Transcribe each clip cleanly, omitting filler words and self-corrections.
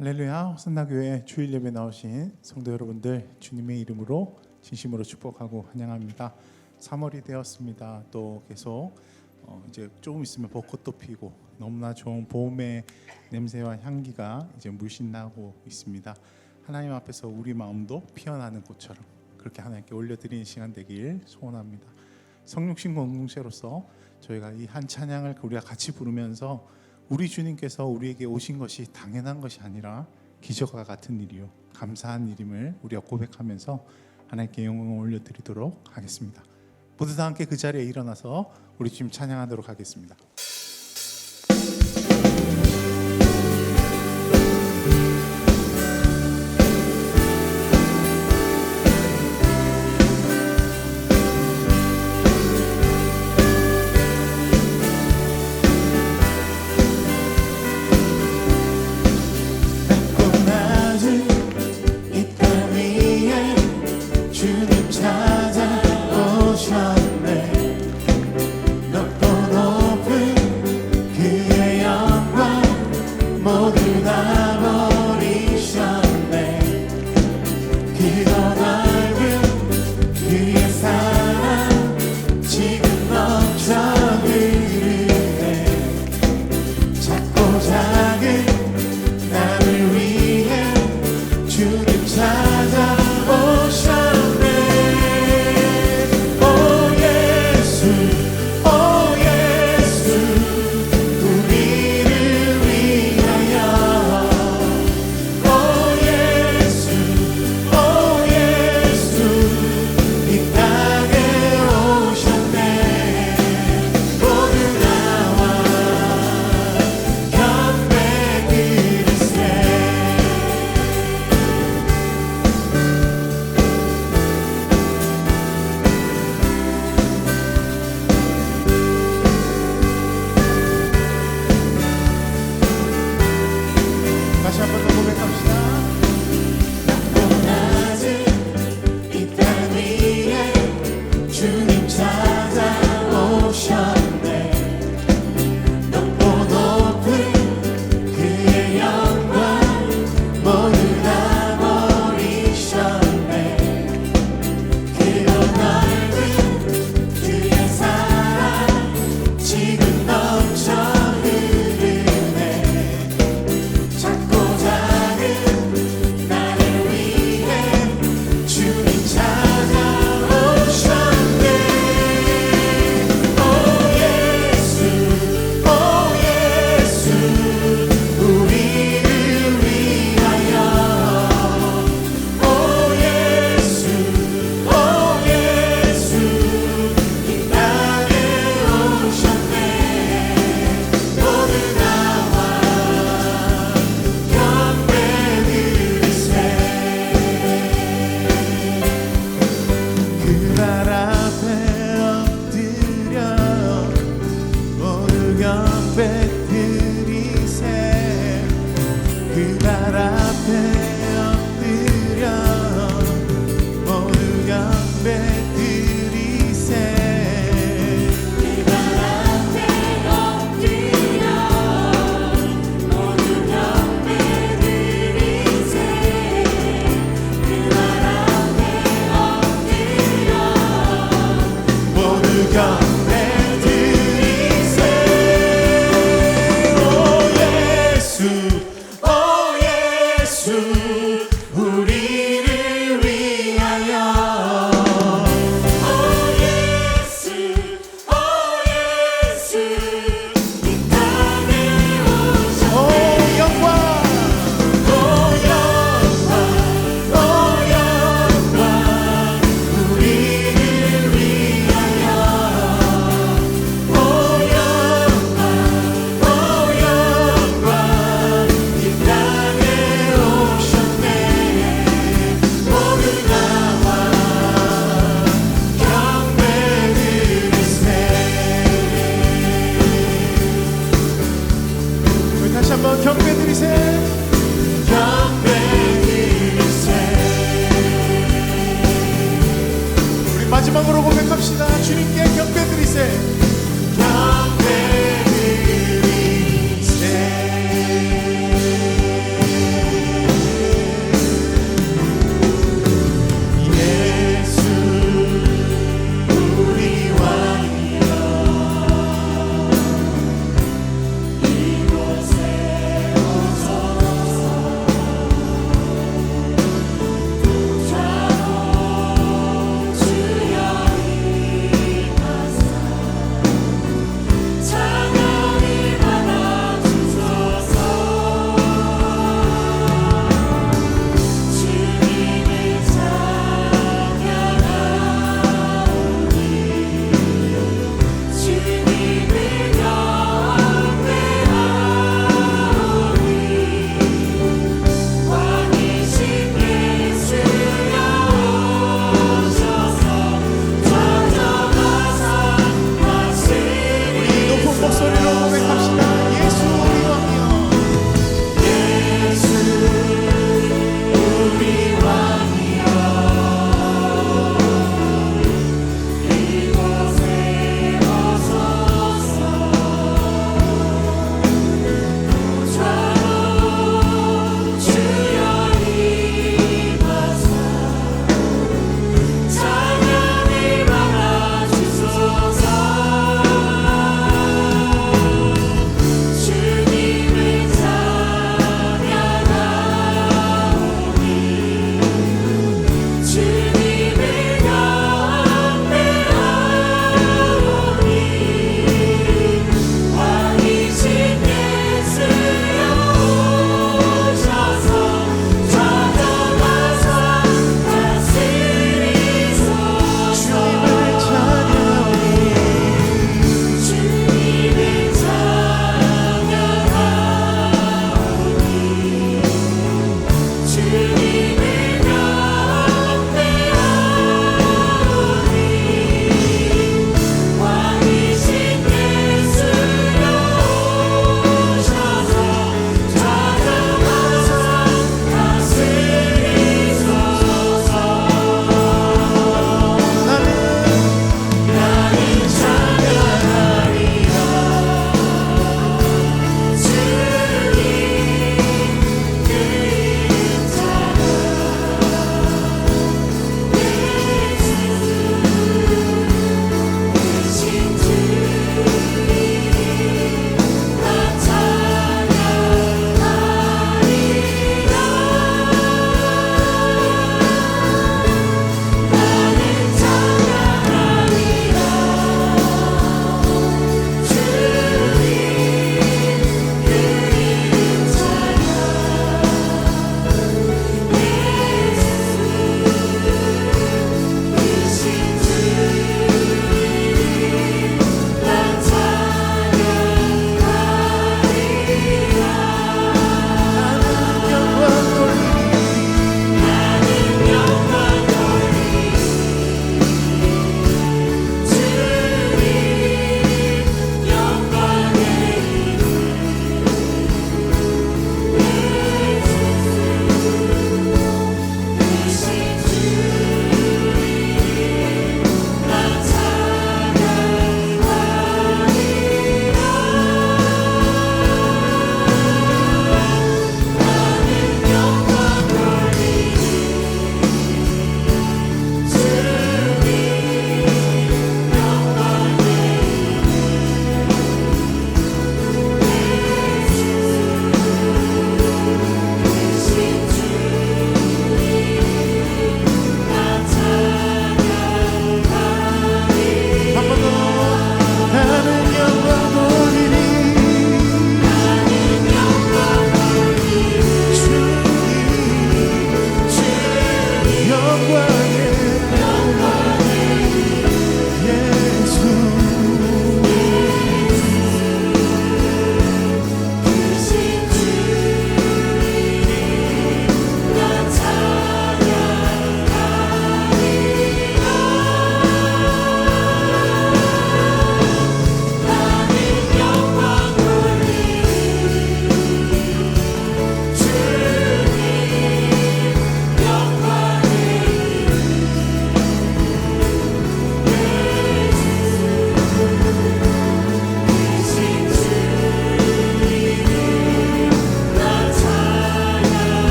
할렐루야. 호산나교회 주일 예배 나오신 성도 여러분들, 주님의 이름으로 진심으로 축복하고 환영합니다. 3월이 되었습니다. 또 계속 이제 조금 있으면 벚꽃도 피고 너무나 좋은 봄의 냄새와 향기가 이제 물씬 나고 있습니다. 하나님 앞에서 우리 마음도 피어나는 꽃처럼 그렇게 하나님께 올려드리는 시간 되길 소원합니다. 성육신 공동체로서 저희가 이 한 찬양을 우리가 같이 부르면서 우리 주님께서 우리에게 오신 것이 당연한 것이 아니라 기적과 같은 일이요 감사한 일임을 우리가 고백하면서 하나님께 영광을 올려드리도록 하겠습니다. 모두 다 함께 그 자리에 일어나서 우리 주님 찬양하도록 하겠습니다. 이 땅에 오셨네.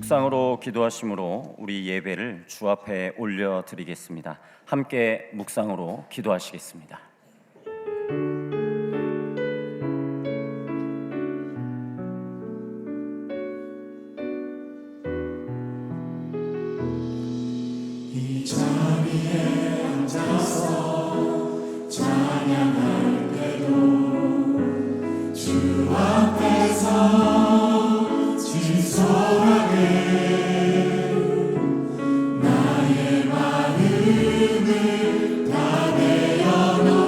묵상으로 기도하심으로 우리 예배를 주 앞에 올려드리겠습니다. 함께 묵상으로 기도하시겠습니다. 이 자리에 앉아서 찬양할 때도 주 앞에서 진솔하게 나의 마음을 다 내어놓고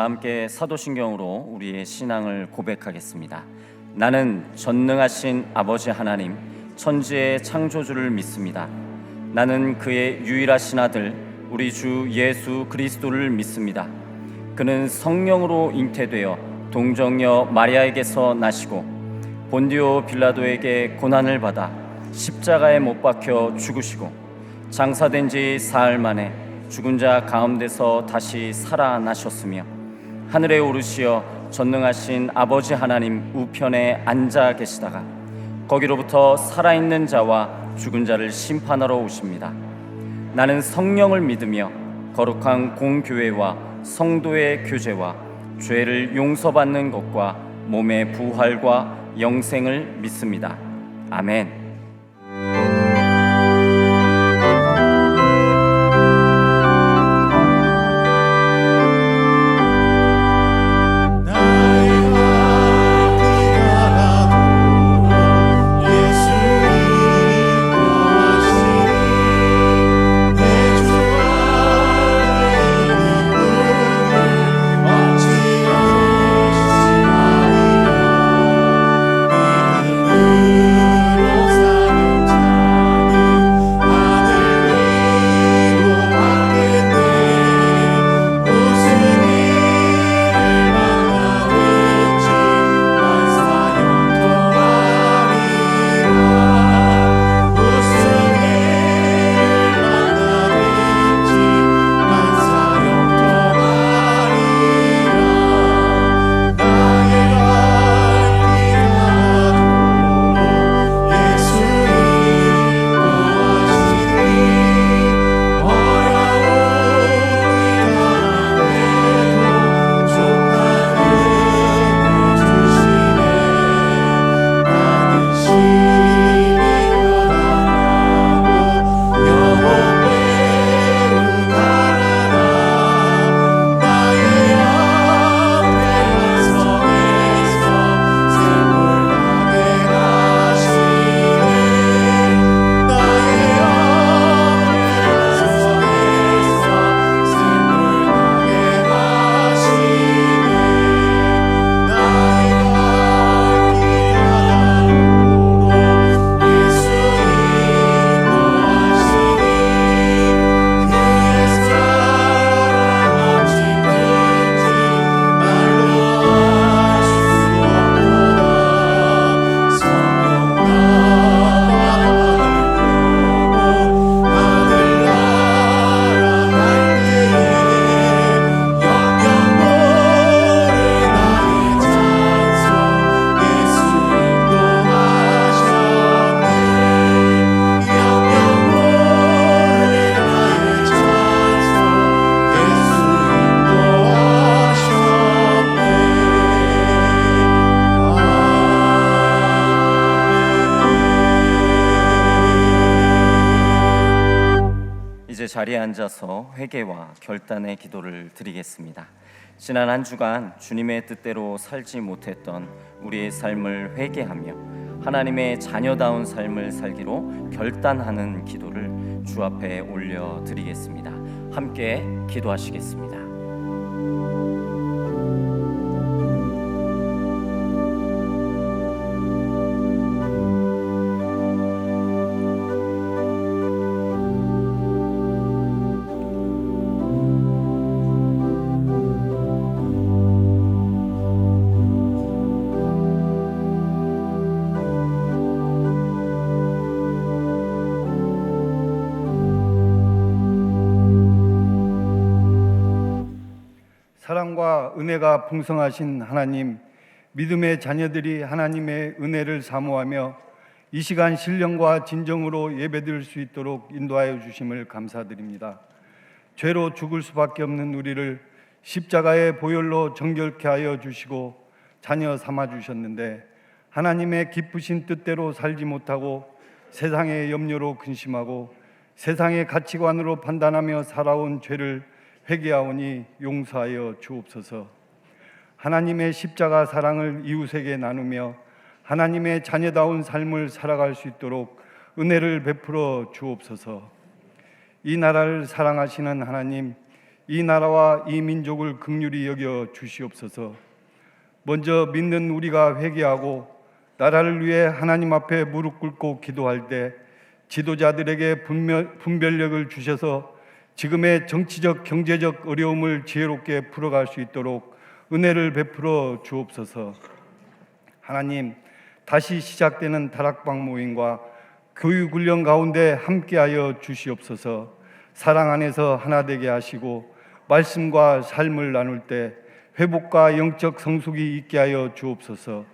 함께 사도신경으로 우리의 신앙을 고백하겠습니다. 나는 전능하신 아버지 하나님, 천지의 창조주를 믿습니다. 나는 그의 유일하신 아들 우리 주 예수 그리스도를 믿습니다. 그는 성령으로 잉태되어 동정녀 마리아에게서 나시고 본디오 빌라도에게 고난을 받아 십자가에 못 박혀 죽으시고 장사된 지 사흘 만에 죽은 자 가운데서 다시 살아나셨으며 하늘에 오르시어 전능하신 아버지 하나님 우편에 앉아 계시다가 거기로부터 살아있는 자와 죽은 자를 심판하러 오십니다. 나는 성령을 믿으며 거룩한 공교회와 성도의 교제와 죄를 용서받는 것과 몸의 부활과 영생을 믿습니다. 아멘. 자리에 앉아서 회개와 결단의 기도를 드리겠습니다. 지난 한 주간 주님의 뜻대로 살지 못했던 우리의 삶을 회개하며 하나님의 자녀다운 삶을 살기로 결단하는 기도를 주 앞에 올려드리겠습니다. 함께 기도하시겠습니다. 사랑과 은혜가 풍성하신 하나님, 믿음의 자녀들이 하나님의 은혜를 사모하며 이 시간 신령과 진정으로 예배드릴 수 있도록 인도하여 주심을 감사드립니다. 죄로 죽을 수밖에 없는 우리를 십자가의 보혈로 정결케 하여 주시고 자녀 삼아 주셨는데 하나님의 기쁘신 뜻대로 살지 못하고 세상의 염려로 근심하고 세상의 가치관으로 판단하며 살아온 죄를 회개하오니 용서하여 주옵소서. 하나님의 십자가 사랑을 이웃에게 나누며 하나님의 자녀다운 삶을 살아갈 수 있도록 은혜를 베풀어 주옵소서. 이 나라를 사랑하시는 하나님, 이 나라와 이 민족을 긍휼히 여겨 주시옵소서. 먼저 믿는 우리가 회개하고 나라를 위해 하나님 앞에 무릎 꿇고 기도할 때 지도자들에게 분별력을 주셔서 지금의 정치적 경제적 어려움을 지혜롭게 풀어갈 수 있도록 은혜를 베풀어 주옵소서. 하나님, 다시 시작되는 다락방 모임과 교육 훈련 가운데 함께하여 주시옵소서. 사랑 안에서 하나 되게 하시고 말씀과 삶을 나눌 때 회복과 영적 성숙이 있게 하여 주옵소서.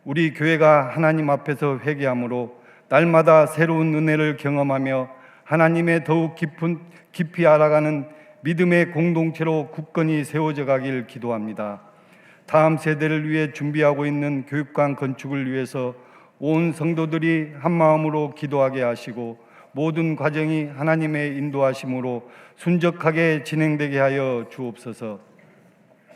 우리 교회가 하나님 앞에서 회개함으로 날마다 새로운 은혜를 경험하며 하나님의 더욱 깊이 알아가는 믿음의 공동체로 굳건히 세워져 가길 기도합니다. 다음 세대를 위해 준비하고 있는 교육관 건축을 위해서 온 성도들이 한마음으로 기도하게 하시고 모든 과정이 하나님의 인도하심으로 순적하게 진행되게 하여 주옵소서.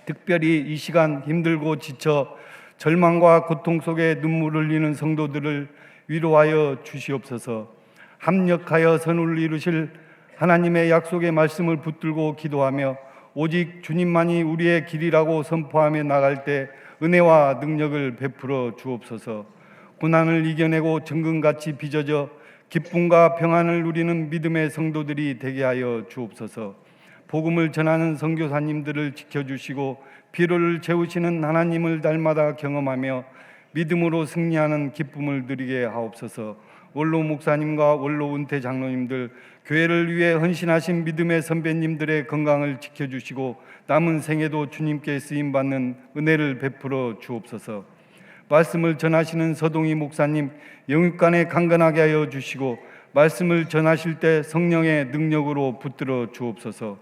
특별히 이 시간 힘들고 지쳐 절망과 고통 속에 눈물을 흘리는 성도들을 위로하여 주시옵소서. 합력하여 선을 이루실 하나님의 약속의 말씀을 붙들고 기도하며 오직 주님만이 우리의 길이라고 선포하며 나갈 때 은혜와 능력을 베풀어 주옵소서. 고난을 이겨내고 정금같이 빚어져 기쁨과 평안을 누리는 믿음의 성도들이 되게 하여 주옵소서. 복음을 전하는 선교사님들을 지켜주시고 피로를 채우시는 하나님을 날마다 경험하며 믿음으로 승리하는 기쁨을 누리게 하옵소서. 원로 목사님과 원로 은퇴 장로님들, 교회를 위해 헌신하신 믿음의 선배님들의 건강을 지켜주시고 남은 생에도 주님께 쓰임받는 은혜를 베풀어 주옵소서. 말씀을 전하시는 서동희 목사님 영육간에 강건하게 하여 주시고 말씀을 전하실 때 성령의 능력으로 붙들어 주옵소서.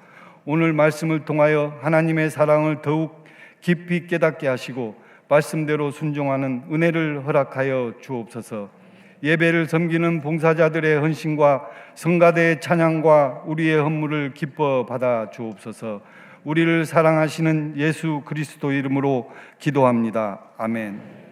오늘 말씀을 통하여 하나님의 사랑을 더욱 깊이 깨닫게 하시고 말씀대로 순종하는 은혜를 허락하여 주옵소서. 예배를 섬기는 봉사자들의 헌신과 성가대의 찬양과 우리의 헌물을 기뻐 받아 주옵소서. 우리를 사랑하시는 예수 그리스도 이름으로 기도합니다. 아멘.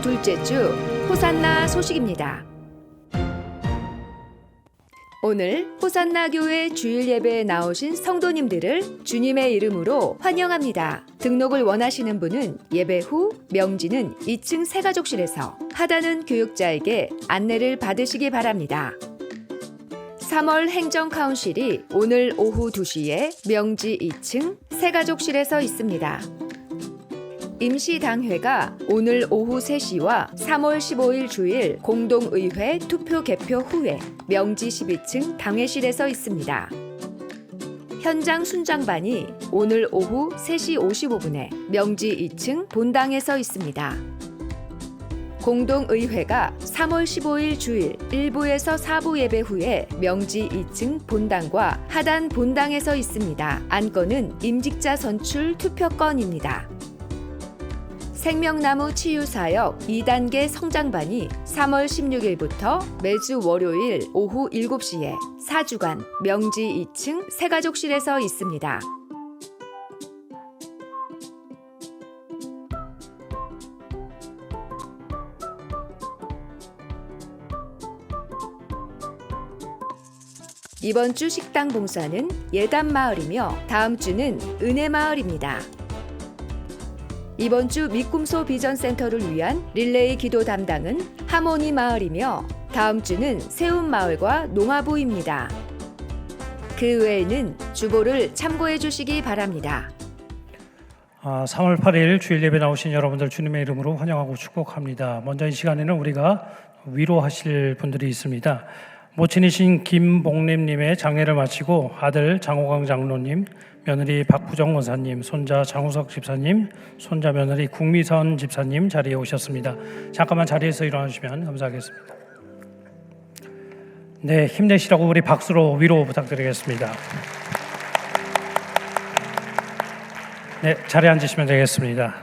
3월 둘째 주 호산나 소식입니다. 오늘 호산나 교회 주일 예배에 나오신 성도님들을 주님의 이름으로 환영합니다. 등록을 원하시는 분은 예배 후 명지는 2층 새가족실에서 하다는 교육자에게 안내를 받으시기 바랍니다. 3월 행정카운실이 오늘 오후 2시에 명지 2층 새가족실에서 있습니다. 임시당회가 오늘 오후 3시와 3월 15일 주일 공동의회 투표 개표 후에 명지 12층 당회실에서 있습니다. 현장 순장반이 오늘 오후 3시 55분에 명지 2층 본당에서 있습니다. 공동의회가 3월 15일 주일 1부에서 4부 예배 후에 명지 2층 본당과 하단 본당에서 있습니다. 안건은 임직자 선출 투표건입니다. 생명나무 치유사역 2단계 성장반이 3월 16일부터 매주 월요일 오후 7시에 4주간 명지 2층 새가족실에서 있습니다. 이번 주 식당 봉사는 예단마을이며 다음 주는 은혜마을입니다. 이번 주 미꿈소 비전센터를 위한 릴레이 기도 담당은 하모니 마을이며 다음 주는 세운마을과 농아부입니다. 그 외에는 주보를 참고해 주시기 바랍니다. 3월 8일 주일 예배 나오신 여러분들 주님의 이름으로 환영하고 축복합니다. 먼저 이 시간에는 우리가 위로하실 분들이 있습니다. 모친이신 김복림님의 장례를 마치고 아들 장호강 장로님, 며느리 박부정 원사님, 손자 장우석 집사님, 손자 며느리 국미선 집사님 자리에 오셨습니다. 잠깐만 자리에서 일어나 주시면 감사하겠습니다. 네, 힘내시라고 우리 박수로 위로 부탁드리겠습니다. 네, 자리에 앉으시면 되겠습니다.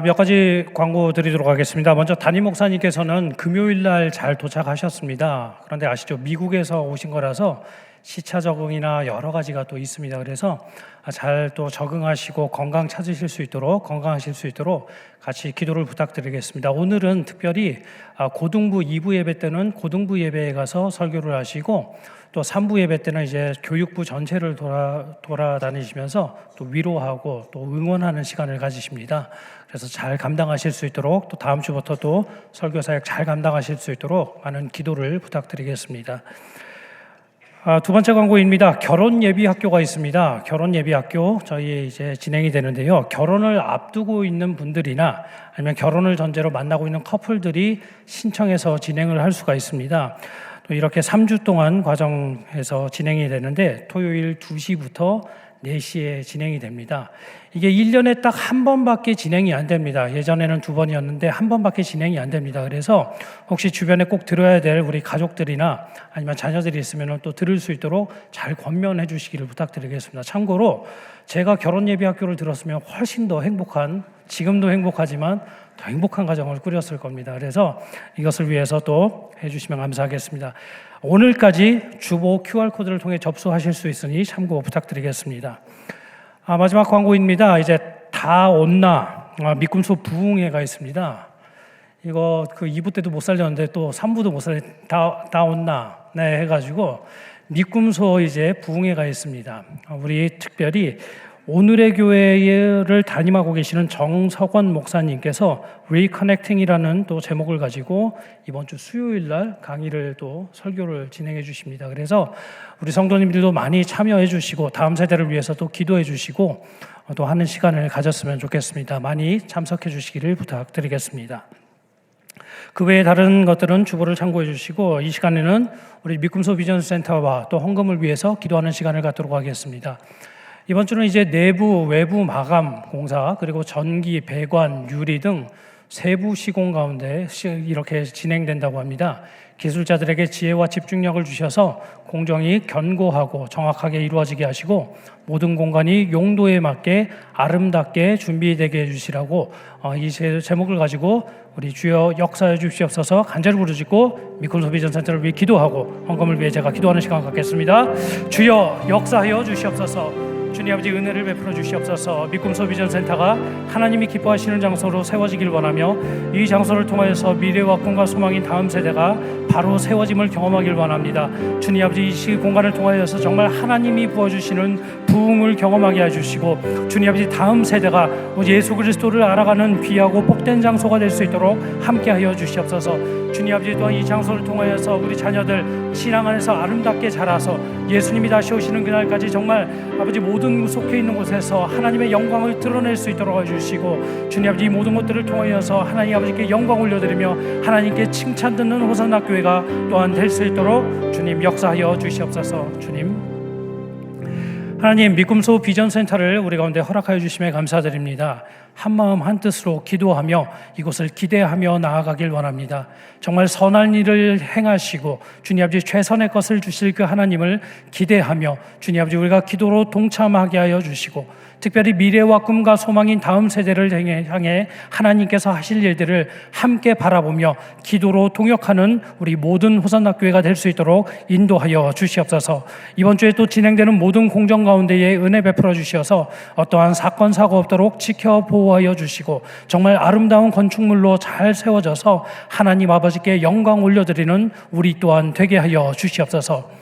몇 가지 광고 드리도록 하겠습니다. 먼저 담임 목사님께서는 금요일 날 잘 도착하셨습니다. 그런데 아시죠? 미국에서 오신 거라서 시차 적응이나 여러 가지가 또 있습니다. 그래서 잘 또 적응하시고 건강하실 수 있도록 같이 기도를 부탁드리겠습니다. 오늘은 특별히 고등부 2부 예배 때는 고등부 예배에 가서 설교를 하시고 또 3부 예배 때는 이제 교육부 전체를 돌아다니시면서 또 위로하고 또 응원하는 시간을 가지십니다. 그래서 잘 감당하실 수 있도록 또 다음 주부터 또 설교 사역 잘 감당하실 수 있도록 많은 기도를 부탁드리겠습니다. 두 번째 광고입니다. 결혼 예비 학교가 있습니다. 결혼 예비 학교 저희 이제 진행이 되는데요. 결혼을 앞두고 있는 분들이나 아니면 결혼을 전제로 만나고 있는 커플들이 신청해서 진행을 할 수가 있습니다. 또 이렇게 3주 동안 과정에서 진행이 되는데 토요일 2시부터 4시에 진행이 됩니다. 이게 1년에 딱 한 번밖에 진행이 안 됩니다. 예전에는 2번이었는데 한 번밖에 진행이 안 됩니다. 그래서 혹시 주변에 꼭 들어야 될 우리 가족들이나 아니면 자녀들이 있으면 또 들을 수 있도록 잘 권면해 주시기를 부탁드리겠습니다. 참고로 제가 결혼 예비 학교를 들었으면 훨씬 더 행복한, 지금도 행복하지만 더 행복한 가정을 꾸렸을 겁니다. 그래서 이것을 위해서 또 해주시면 감사하겠습니다. 오늘까지 주보 QR코드를 통해 접수하실 수 있으니 참고 부탁드리겠습니다. 마지막 광고입니다. 이제 다 온나 미꿈소 부흥회가 있습니다. 이거 그 2부 때도 못 살렸는데 또 3부도 못 살렸, 다 온나 네 해가지고 미꿈소 이제 부흥회가 있습니다. 우리 특별히 오늘의 교회를 담임하고 계시는 정석원 목사님께서 Reconnecting이라는 또 제목을 가지고 이번 주 수요일 날 강의를 또 설교를 진행해 주십니다. 그래서 우리 성도님들도 많이 참여해 주시고 다음 세대를 위해서 또 기도해 주시고 또 하는 시간을 가졌으면 좋겠습니다. 많이 참석해 주시기를 부탁드리겠습니다. 그 외에 다른 것들은 주보를 참고해 주시고 이 시간에는 우리 미꿈소 비전센터와 또 헌금을 위해서 기도하는 시간을 갖도록 하겠습니다. 이번 주는 이제 내부, 외부 마감 공사 그리고 전기, 배관, 유리 등 세부 시공 가운데 이렇게 진행된다고 합니다. 기술자들에게 지혜와 집중력을 주셔서 공정이 견고하고 정확하게 이루어지게 하시고 모든 공간이 용도에 맞게 아름답게 준비되게 해주시라고 이 제목을 가지고 우리 주여 역사해 주시옵소서 간절히 부르짖고 미꿈소 비전센터를 위해 기도하고 헌금을 위해 제가 기도하는 시간 갖겠습니다. 주여 역사하여 주시옵소서. 주님 주님 아버지 은혜를 베풀어 주시옵소서. 믿음소 비전센터가 하나님이 기뻐하시는 장소로 세워지길 원하며 이 장소를 통하여서 미래와 꿈과 소망인 다음 세대가 바로 세워짐을 경험하길 원합니다. 주님 아버지 이 공간을 통하여서 정말 하나님이 부어주시는 부흥을 경험하게 해주시고 주님 아버지 다음 세대가 예수 그리스도를 알아가는 귀하고 복된 장소가 될 수 있도록 함께하여 주시옵소서. 주님 아버지 또한 이 장소를 통하여서 우리 자녀들 신앙 안에서 아름답게 자라서 예수님이 다시 오시는 그날까지 정말 아버지 모든 속해 있는 곳에서 하나님의 영광을 드러낼 수 있도록 해주시고 주님 아버지 이 모든 것들을 통하여서 하나님 아버지께 영광 올려드리며 하나님께 칭찬 듣는 호산나 교회가 또한 될 수 있도록 주님 역사하여 주시옵소서. 주님 하나님 믿음소 비전센터를 우리 가운데 허락하여 주심에 감사드립니다. 한마음 한뜻으로 기도하며 이곳을 기대하며 나아가길 원합니다. 정말 선한 일을 행하시고 주님 아버지 최선의 것을 주실 그 하나님을 기대하며 주님 아버지 우리가 기도로 동참하게 하여 주시고 특별히 미래와 꿈과 소망인 다음 세대를 향해 하나님께서 하실 일들을 함께 바라보며 기도로 동역하는 우리 모든 호산나 교회가 될 수 있도록 인도하여 주시옵소서. 이번 주에 또 진행되는 모든 공정 가운데에 은혜 베풀어 주시어서 어떠한 사건 사고 없도록 지켜 보호하여 주시고 정말 아름다운 건축물로 잘 세워져서 하나님 아버지께 영광 올려드리는 우리 또한 되게 하여 주시옵소서.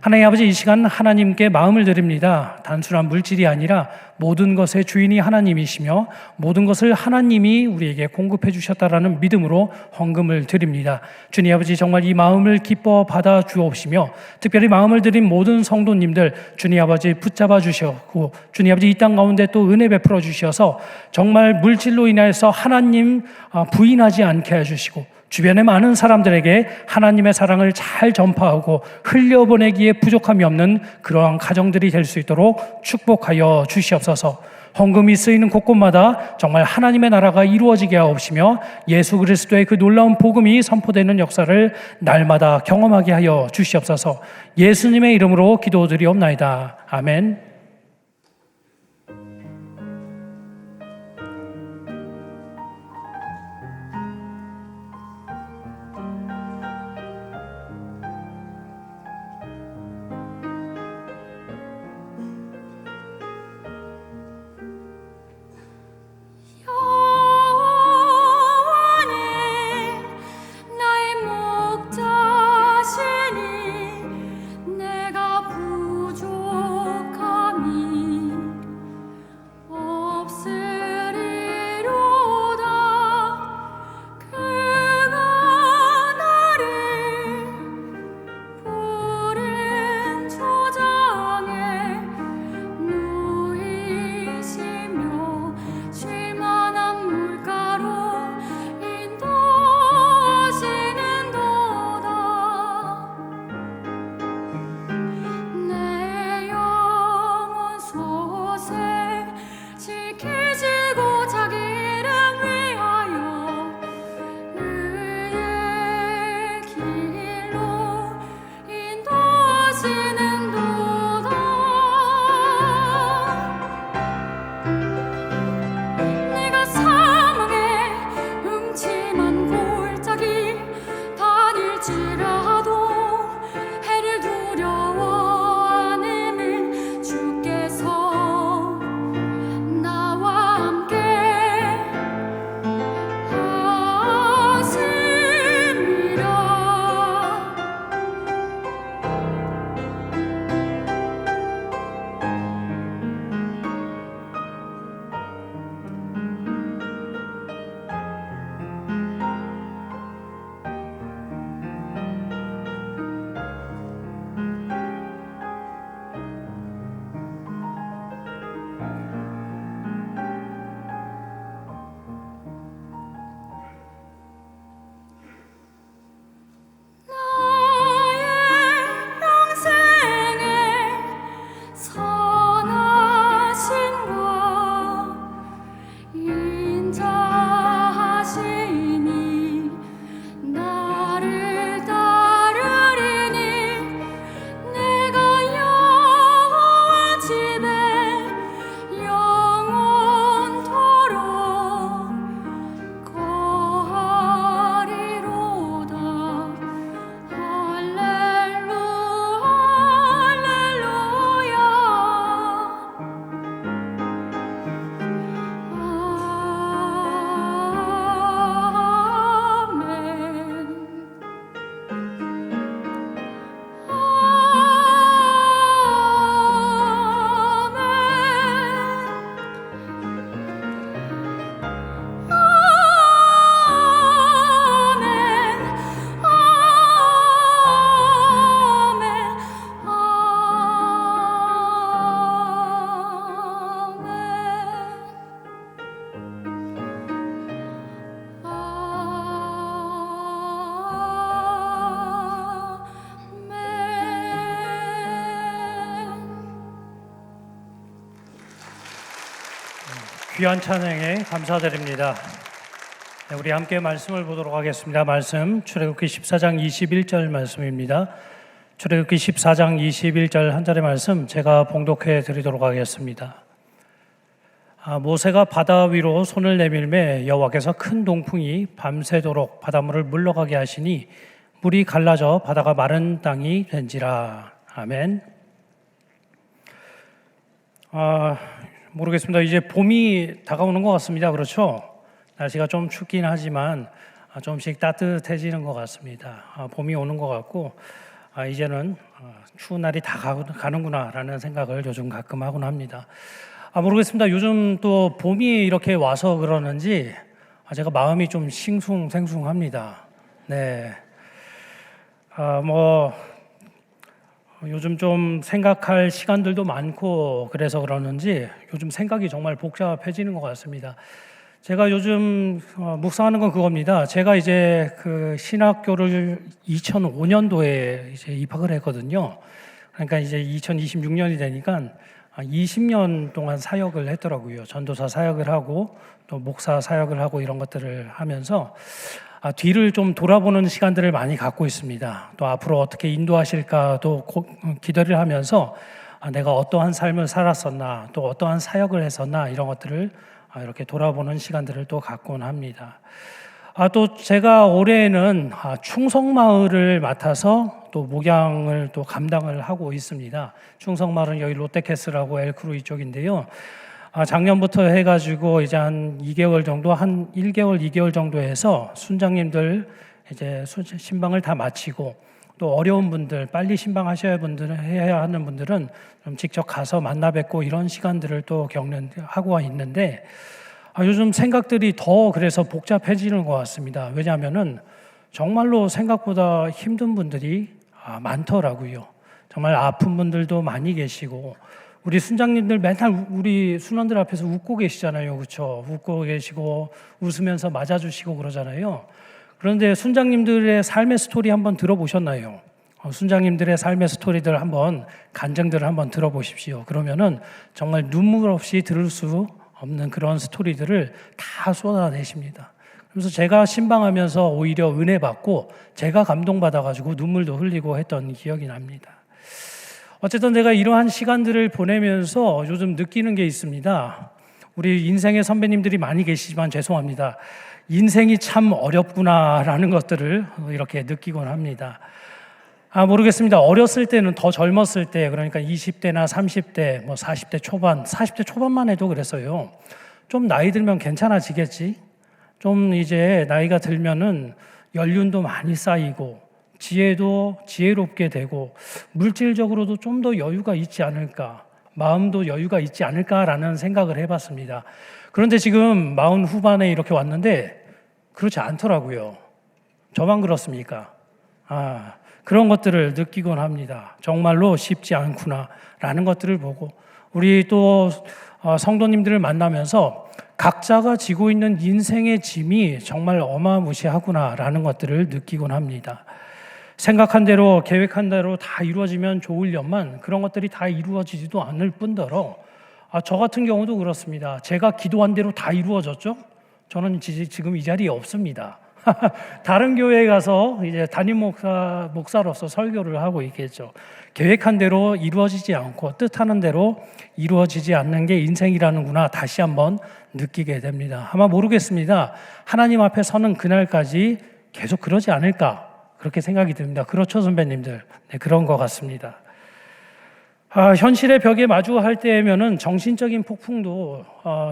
하나님 아버지 이 시간 하나님께 마음을 드립니다. 단순한 물질이 아니라 모든 것의 주인이 하나님이시며 모든 것을 하나님이 우리에게 공급해 주셨다라는 믿음으로 헌금을 드립니다. 주님 아버지 정말 이 마음을 기뻐 받아 주옵시며 특별히 마음을 드린 모든 성도님들 주님 아버지 붙잡아 주시고 주님 아버지 이 땅 가운데 또 은혜 베풀어 주셔서 정말 물질로 인해서 하나님 부인하지 않게 해주시고 주변의 많은 사람들에게 하나님의 사랑을 잘 전파하고 흘려보내기에 부족함이 없는 그러한 가정들이 될 수 있도록 축복하여 주시옵소서. 헌금이 쓰이는 곳곳마다 정말 하나님의 나라가 이루어지게 하옵시며 예수 그리스도의 그 놀라운 복음이 선포되는 역사를 날마다 경험하게 하여 주시옵소서. 예수님의 이름으로 기도드리옵나이다. 아멘. 내가 부족한 귀한 찬양에 감사드립니다. 네, 우리 함께 말씀을 보도록 하겠습니다. 말씀 출애굽기 14장 21절 말씀입니다. 출애굽기 14장 21절 한 절의 말씀 제가 봉독해 드리도록 하겠습니다. 모세가 바다 위로 손을 내밀매 여호와께서 큰 동풍이 밤새도록 바닷물을 물러가게 하시니 물이 갈라져 바다가 마른 땅이 된지라. 아멘. 모르겠습니다. 이제 봄이 다가오는 것 같습니다. 그렇죠? 날씨가 좀 춥긴 하지만 조금씩 따뜻해지는 것 같습니다. 봄이 오는 것 같고 이제는 추운 날이 다 가는구나라는 생각을 요즘 가끔 하곤 합니다. 모르겠습니다. 요즘 또 봄이 이렇게 와서 그러는지 제가 마음이 좀 싱숭생숭합니다. 네. 요즘 좀 생각할 시간들도 많고 그래서 그러는지 요즘 생각이 정말 복잡해지는 것 같습니다. 제가 요즘 묵상하는 건 그겁니다. 제가 이제 그 신학교를 2005년도에 이제 입학을 했거든요. 그러니까 이제 2026년이 되니까 20년 동안 사역을 했더라고요. 전도사 사역을 하고 또 목사 사역을 하고 이런 것들을 하면서 뒤를 좀 돌아보는 시간들을 많이 갖고 있습니다. 또 앞으로 어떻게 인도하실까도 기도를 하면서 내가 어떠한 삶을 살았었나 또 어떠한 사역을 했었나 이런 것들을 이렇게 돌아보는 시간들을 또 갖곤 합니다. 또 제가 올해는 충성마을을 맡아서 또 목양을 또 감당을 하고 있습니다. 충성마을은 여기 롯데캐슬하고 엘크루 이쪽인데요. 작년부터 해가지고 이제 한 2개월 정도, 한 1개월, 2개월 정도 해서 순장님들 이제 신방을 다 마치고 또 어려운 분들, 빨리 신방하셔야 해야 하는 분들은 좀 직접 가서 만나 뵙고 이런 시간들을 또 하고 있는데 요즘 생각들이 더 그래서 복잡해지는 것 같습니다. 왜냐하면은 정말로 생각보다 힘든 분들이 많더라고요. 정말 아픈 분들도 많이 계시고 우리 순장님들 맨날 우리 순원들 앞에서 웃고 계시잖아요. 그렇죠? 웃고 계시고 웃으면서 맞아주시고 그러잖아요. 그런데 순장님들의 삶의 스토리 한번 들어보셨나요? 순장님들의 삶의 스토리들 한번 간증들을 한번 들어보십시오. 그러면은 정말 눈물 없이 들을 수 없는 그런 스토리들을 다 쏟아내십니다. 그래서 제가 신방하면서 오히려 은혜 받고 제가 감동받아가지고 눈물도 흘리고 했던 기억이 납니다. 어쨌든 내가 이러한 시간들을 보내면서 요즘 느끼는 게 있습니다. 우리 인생의 선배님들이 많이 계시지만 죄송합니다. 인생이 참 어렵구나라는 것들을 이렇게 느끼곤 합니다. 모르겠습니다. 어렸을 때는 더 젊었을 때 그러니까 20대나 30대, 40대 초반, 40대 초반만 해도 그랬어요. 좀 나이 들면 괜찮아지겠지? 좀 이제 나이가 들면은 연륜도 많이 쌓이고 지혜도 지혜롭게 되고 물질적으로도 좀 더 여유가 있지 않을까, 마음도 여유가 있지 않을까라는 생각을 해봤습니다. 그런데 지금 40 후반에 이렇게 왔는데 그렇지 않더라고요. 저만 그렇습니까? 그런 것들을 느끼곤 합니다. 정말로 쉽지 않구나라는 것들을 보고 우리 또 성도님들을 만나면서 각자가 지고 있는 인생의 짐이 정말 어마무시하구나라는 것들을 느끼곤 합니다. 생각한 대로 계획한 대로 다 이루어지면 좋으련만 그런 것들이 다 이루어지지도 않을 뿐더러 저 같은 경우도 그렇습니다. 제가 기도한 대로 다 이루어졌죠? 저는 지금 이 자리에 없습니다. 다른 교회에 가서 이제 담임 목사로서 설교를 하고 있겠죠. 계획한 대로 이루어지지 않고 뜻하는 대로 이루어지지 않는 게 인생이라는구나 다시 한번 느끼게 됩니다. 아마 모르겠습니다. 하나님 앞에 서는 그날까지 계속 그러지 않을까 그렇게 생각이 듭니다. 그렇죠, 선배님들? 네, 그런 것 같습니다. 현실의 벽에 마주할 때면은 정신적인 폭풍도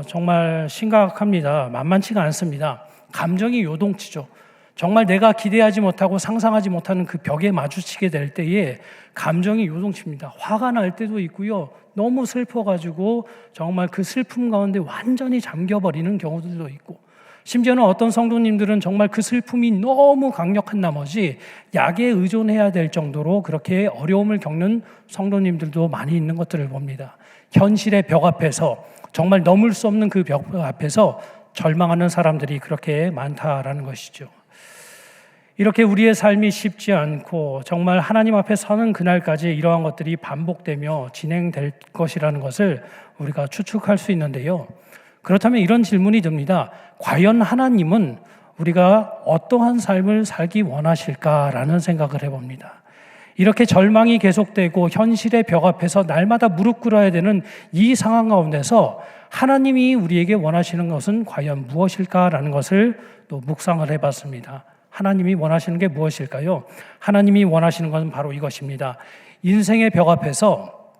정말 심각합니다. 만만치가 않습니다. 감정이 요동치죠. 정말 내가 기대하지 못하고 상상하지 못하는 그 벽에 마주치게 될 때에 감정이 요동칩니다. 화가 날 때도 있고요. 너무 슬퍼가지고 정말 그 슬픔 가운데 완전히 잠겨버리는 경우들도 있고 심지어는 어떤 성도님들은 정말 그 슬픔이 너무 강력한 나머지 약에 의존해야 될 정도로 그렇게 어려움을 겪는 성도님들도 많이 있는 것들을 봅니다. 현실의 벽 앞에서 정말 넘을 수 없는 그 벽 앞에서 절망하는 사람들이 그렇게 많다라는 것이죠. 이렇게 우리의 삶이 쉽지 않고 정말 하나님 앞에 서는 그날까지 이러한 것들이 반복되며 진행될 것이라는 것을 우리가 추측할 수 있는데요. 그렇다면 이런 질문이 듭니다. 과연 하나님은 우리가 어떠한 삶을 살기 원하실까라는 생각을 해봅니다. 이렇게 절망이 계속되고 현실의 벽 앞에서 날마다 무릎 꿇어야 되는 이 상황 가운데서 하나님이 우리에게 원하시는 것은 과연 무엇일까라는 것을 또 묵상을 해봤습니다. 하나님이 원하시는 게 무엇일까요? 하나님이 원하시는 것은 바로 이것입니다. 인생의 벽 앞에서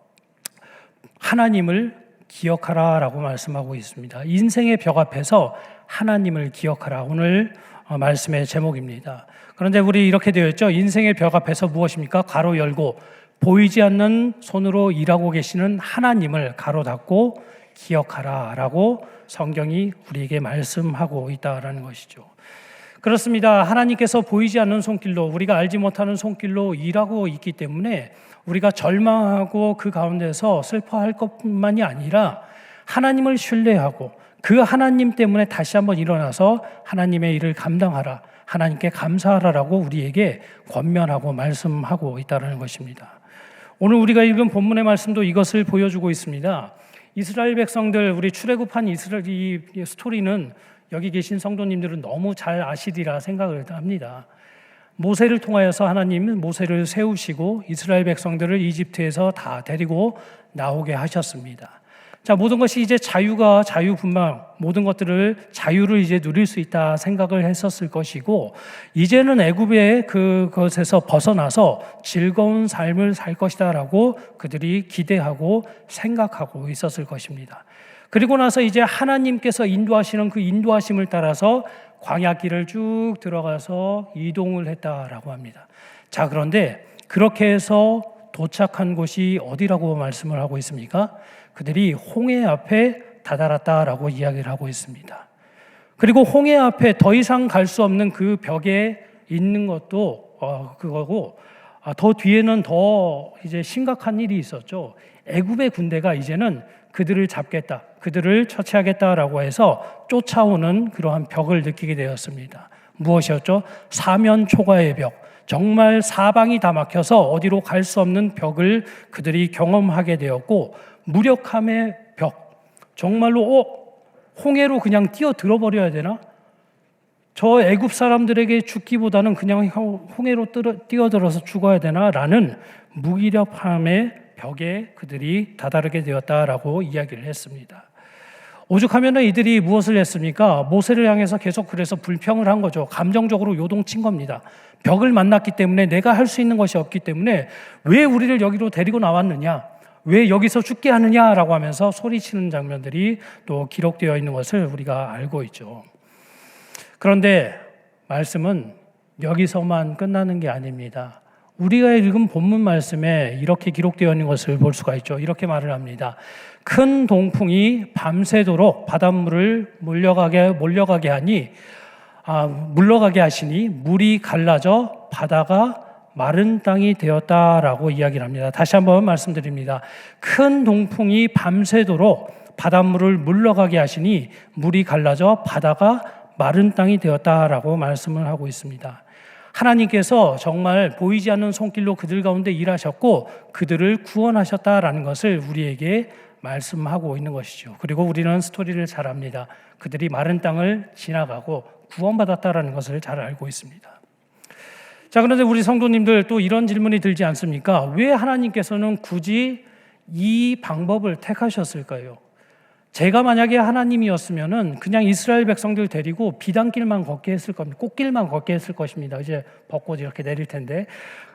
하나님을 기억하라라고 말씀하고 있습니다. 인생의 벽 앞에서 하나님을 기억하라. 오늘 말씀의 제목입니다. 그런데 우리 이렇게 되어 있죠. 인생의 벽 앞에서 무엇입니까? 가로 열고 보이지 않는 손으로 일하고 계시는 하나님을 가로 닫고 기억하라라고 성경이 우리에게 말씀하고 있다라는 것이죠. 그렇습니다. 하나님께서 보이지 않는 손길로, 우리가 알지 못하는 손길로 일하고 있기 때문에 우리가 절망하고 그 가운데서 슬퍼할 것뿐만이 아니라 하나님을 신뢰하고 그 하나님 때문에 다시 한번 일어나서 하나님의 일을 감당하라, 하나님께 감사하라라고 우리에게 권면하고 말씀하고 있다는 것입니다. 오늘 우리가 읽은 본문의 말씀도 이것을 보여주고 있습니다. 이스라엘 백성들, 우리 출애굽한 이스라엘 이 스토리는 여기 계신 성도님들은 너무 잘 아시리라 생각을 합니다. 모세를 통하여서 하나님은 모세를 세우시고 이스라엘 백성들을 이집트에서 다 데리고 나오게 하셨습니다. 자, 모든 것이 이제 자유분방, 모든 것들을 자유를 이제 누릴 수 있다 생각을 했었을 것이고, 이제는 애굽의 그것에서 벗어나서 즐거운 삶을 살 것이다라고 그들이 기대하고 생각하고 있었을 것입니다. 그리고 나서 이제 하나님께서 인도하시는 그 인도하심을 따라서 광야길을 쭉 들어가서 이동을 했다라고 합니다. 자, 그런데 그렇게 해서 도착한 곳이 어디라고 말씀을 하고 있습니까? 그들이 홍해 앞에 다다랐다라고 이야기를 하고 있습니다. 그리고 홍해 앞에 더 이상 갈 수 없는 그 벽에 있는 것도 그거고, 더 뒤에는 더 이제 심각한 일이 있었죠. 애굽의 군대가 이제는 그들을 잡겠다, 그들을 처치하겠다라고 해서 쫓아오는 그러한 벽을 느끼게 되었습니다. 무엇이었죠? 사면 초과의 벽. 정말 사방이 다 막혀서 어디로 갈 수 없는 벽을 그들이 경험하게 되었고, 무력함의 벽. 정말로 홍해로 그냥 뛰어들어 버려야 되나? 저 애굽 사람들에게 죽기보다는 그냥 홍해로 뛰어들어서 죽어야 되나? 라는 무기력함의 벽에 그들이 다다르게 되었다라고 이야기를 했습니다. 오죽하면 이들이 무엇을 했습니까? 모세를 향해서 계속 그래서 불평을 한 거죠. 감정적으로 요동친 겁니다. 벽을 만났기 때문에 내가 할 수 있는 것이 없기 때문에 왜 우리를 여기로 데리고 나왔느냐? 왜 여기서 죽게 하느냐라고 하면서 소리치는 장면들이 또 기록되어 있는 것을 우리가 알고 있죠. 그런데 말씀은 여기서만 끝나는 게 아닙니다. 우리가 읽은 본문 말씀에 이렇게 기록되어 있는 것을 볼 수가 있죠. 이렇게 말을 합니다. 큰 동풍이 밤새도록 바닷물을 물러가게 하시니 물이 갈라져 바다가 마른 땅이 되었다라고 이야기를 합니다. 다시 한번 말씀드립니다. 큰 동풍이 밤새도록 바닷물을 물러가게 하시니 물이 갈라져 바다가 마른 땅이 되었다라고 말씀을 하고 있습니다. 하나님께서 정말 보이지 않는 손길로 그들 가운데 일하셨고 그들을 구원하셨다라는 것을 우리에게 말씀하고 있는 것이죠. 그리고 우리는 스토리를 잘 압니다. 그들이 마른 땅을 지나가고 구원받았다라는 것을 잘 알고 있습니다. 자, 그런데 우리 성도님들 또 이런 질문이 들지 않습니까? 왜 하나님께서는 굳이 이 방법을 택하셨을까요? 제가 만약에 하나님이었으면은 그냥 이스라엘 백성들 데리고 비단길만 걷게 했을 겁니다. 꽃길만 걷게 했을 것입니다. 이제 벚꽃이 이렇게 내릴 텐데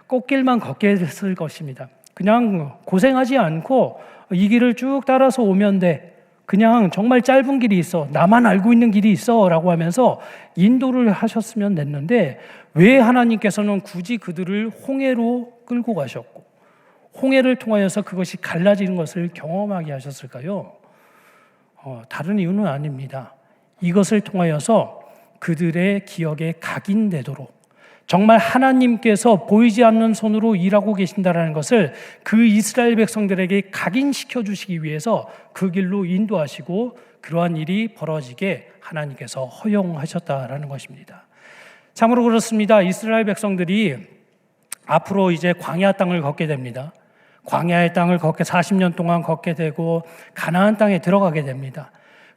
꽃길만 걷게 했을 것입니다. 그냥 고생하지 않고 이 길을 쭉 따라서 오면 돼. 그냥 정말 짧은 길이 있어. 나만 알고 있는 길이 있어. 라고 하면서 인도를 하셨으면 됐는데 왜 하나님께서는 굳이 그들을 홍해로 끌고 가셨고 홍해를 통하여서 그것이 갈라지는 것을 경험하게 하셨을까요? 다른 이유는 아닙니다. 이것을 통하여서 그들의 기억에 각인되도록 정말 하나님께서 보이지 않는 손으로 일하고 계신다는 것을 그 이스라엘 백성들에게 각인시켜 주시기 위해서 그 길로 인도하시고 그러한 일이 벌어지게 하나님께서 허용하셨다라는 것입니다. 참으로 그렇습니다. 이스라엘 백성들이 앞으로 이제 광야 땅을 걷게 됩니다. 광야의 땅을 걷게 40년 동안 걷게 되고 가나안 땅에 들어가게 됩니다.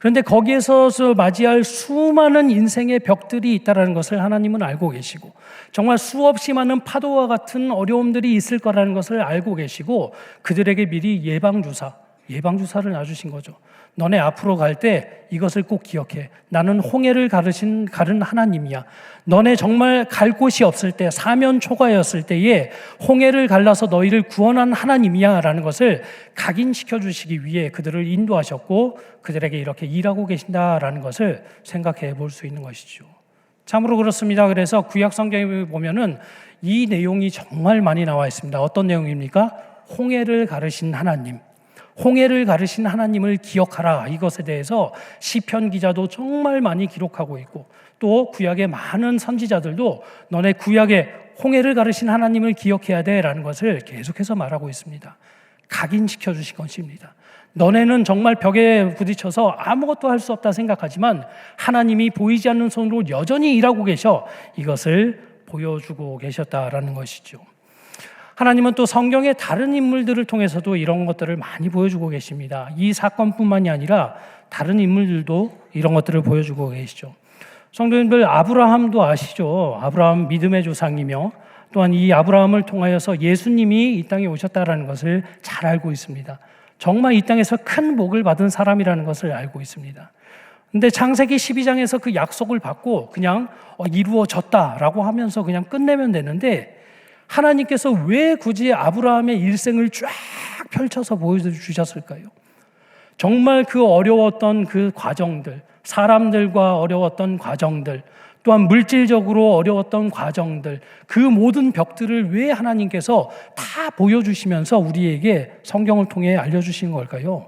그런데 거기에서 맞이할 수많은 인생의 벽들이 있다는 것을 하나님은 알고 계시고, 정말 수없이 많은 파도와 같은 어려움들이 있을 거라는 것을 알고 계시고, 그들에게 미리 예방주사를 놔주신 거죠. 너네 앞으로 갈 때 이것을 꼭 기억해. 나는 홍해를 가른 하나님이야. 너네 정말 갈 곳이 없을 때, 사면 초가였을 때에 홍해를 갈라서 너희를 구원한 하나님이야 라는 것을 각인시켜 주시기 위해 그들을 인도하셨고, 그들에게 이렇게 일하고 계신다라는 것을 생각해 볼 수 있는 것이죠. 참으로 그렇습니다. 그래서 구약 성경에 보면은 이 내용이 정말 많이 나와 있습니다. 어떤 내용입니까? 홍해를 가르신 하나님, 홍해를 가르신 하나님을 기억하라. 이것에 대해서 시편 기자도 정말 많이 기록하고 있고, 또 구약의 많은 선지자들도 너네 구약에 홍해를 가르신 하나님을 기억해야 돼 라는 것을 계속해서 말하고 있습니다. 각인시켜 주신 것입니다. 너네는 정말 벽에 부딪혀서 아무것도 할 수 없다 생각하지만 하나님이 보이지 않는 손으로 여전히 일하고 계셔. 이것을 보여주고 계셨다라는 것이죠. 하나님은 또 성경의 다른 인물들을 통해서도 이런 것들을 많이 보여주고 계십니다. 이 사건뿐만이 아니라 다른 인물들도 이런 것들을 보여주고 계시죠. 성도님들, 아브라함도 아시죠? 아브라함 믿음의 조상이며, 또한 이 아브라함을 통하여서 예수님이 이 땅에 오셨다라는 것을 잘 알고 있습니다. 정말 이 땅에서 큰 복을 받은 사람이라는 것을 알고 있습니다. 근데 창세기 12장에서 그 약속을 받고 그냥 이루어졌다라고 하면서 그냥 끝내면 되는데, 하나님께서 왜 굳이 아브라함의 일생을 쫙 펼쳐서 보여주셨을까요? 정말 그 어려웠던 그 과정들, 사람들과 어려웠던 과정들, 또한 물질적으로 어려웠던 과정들, 그 모든 벽들을 왜 하나님께서 다 보여주시면서 우리에게 성경을 통해 알려주신 걸까요?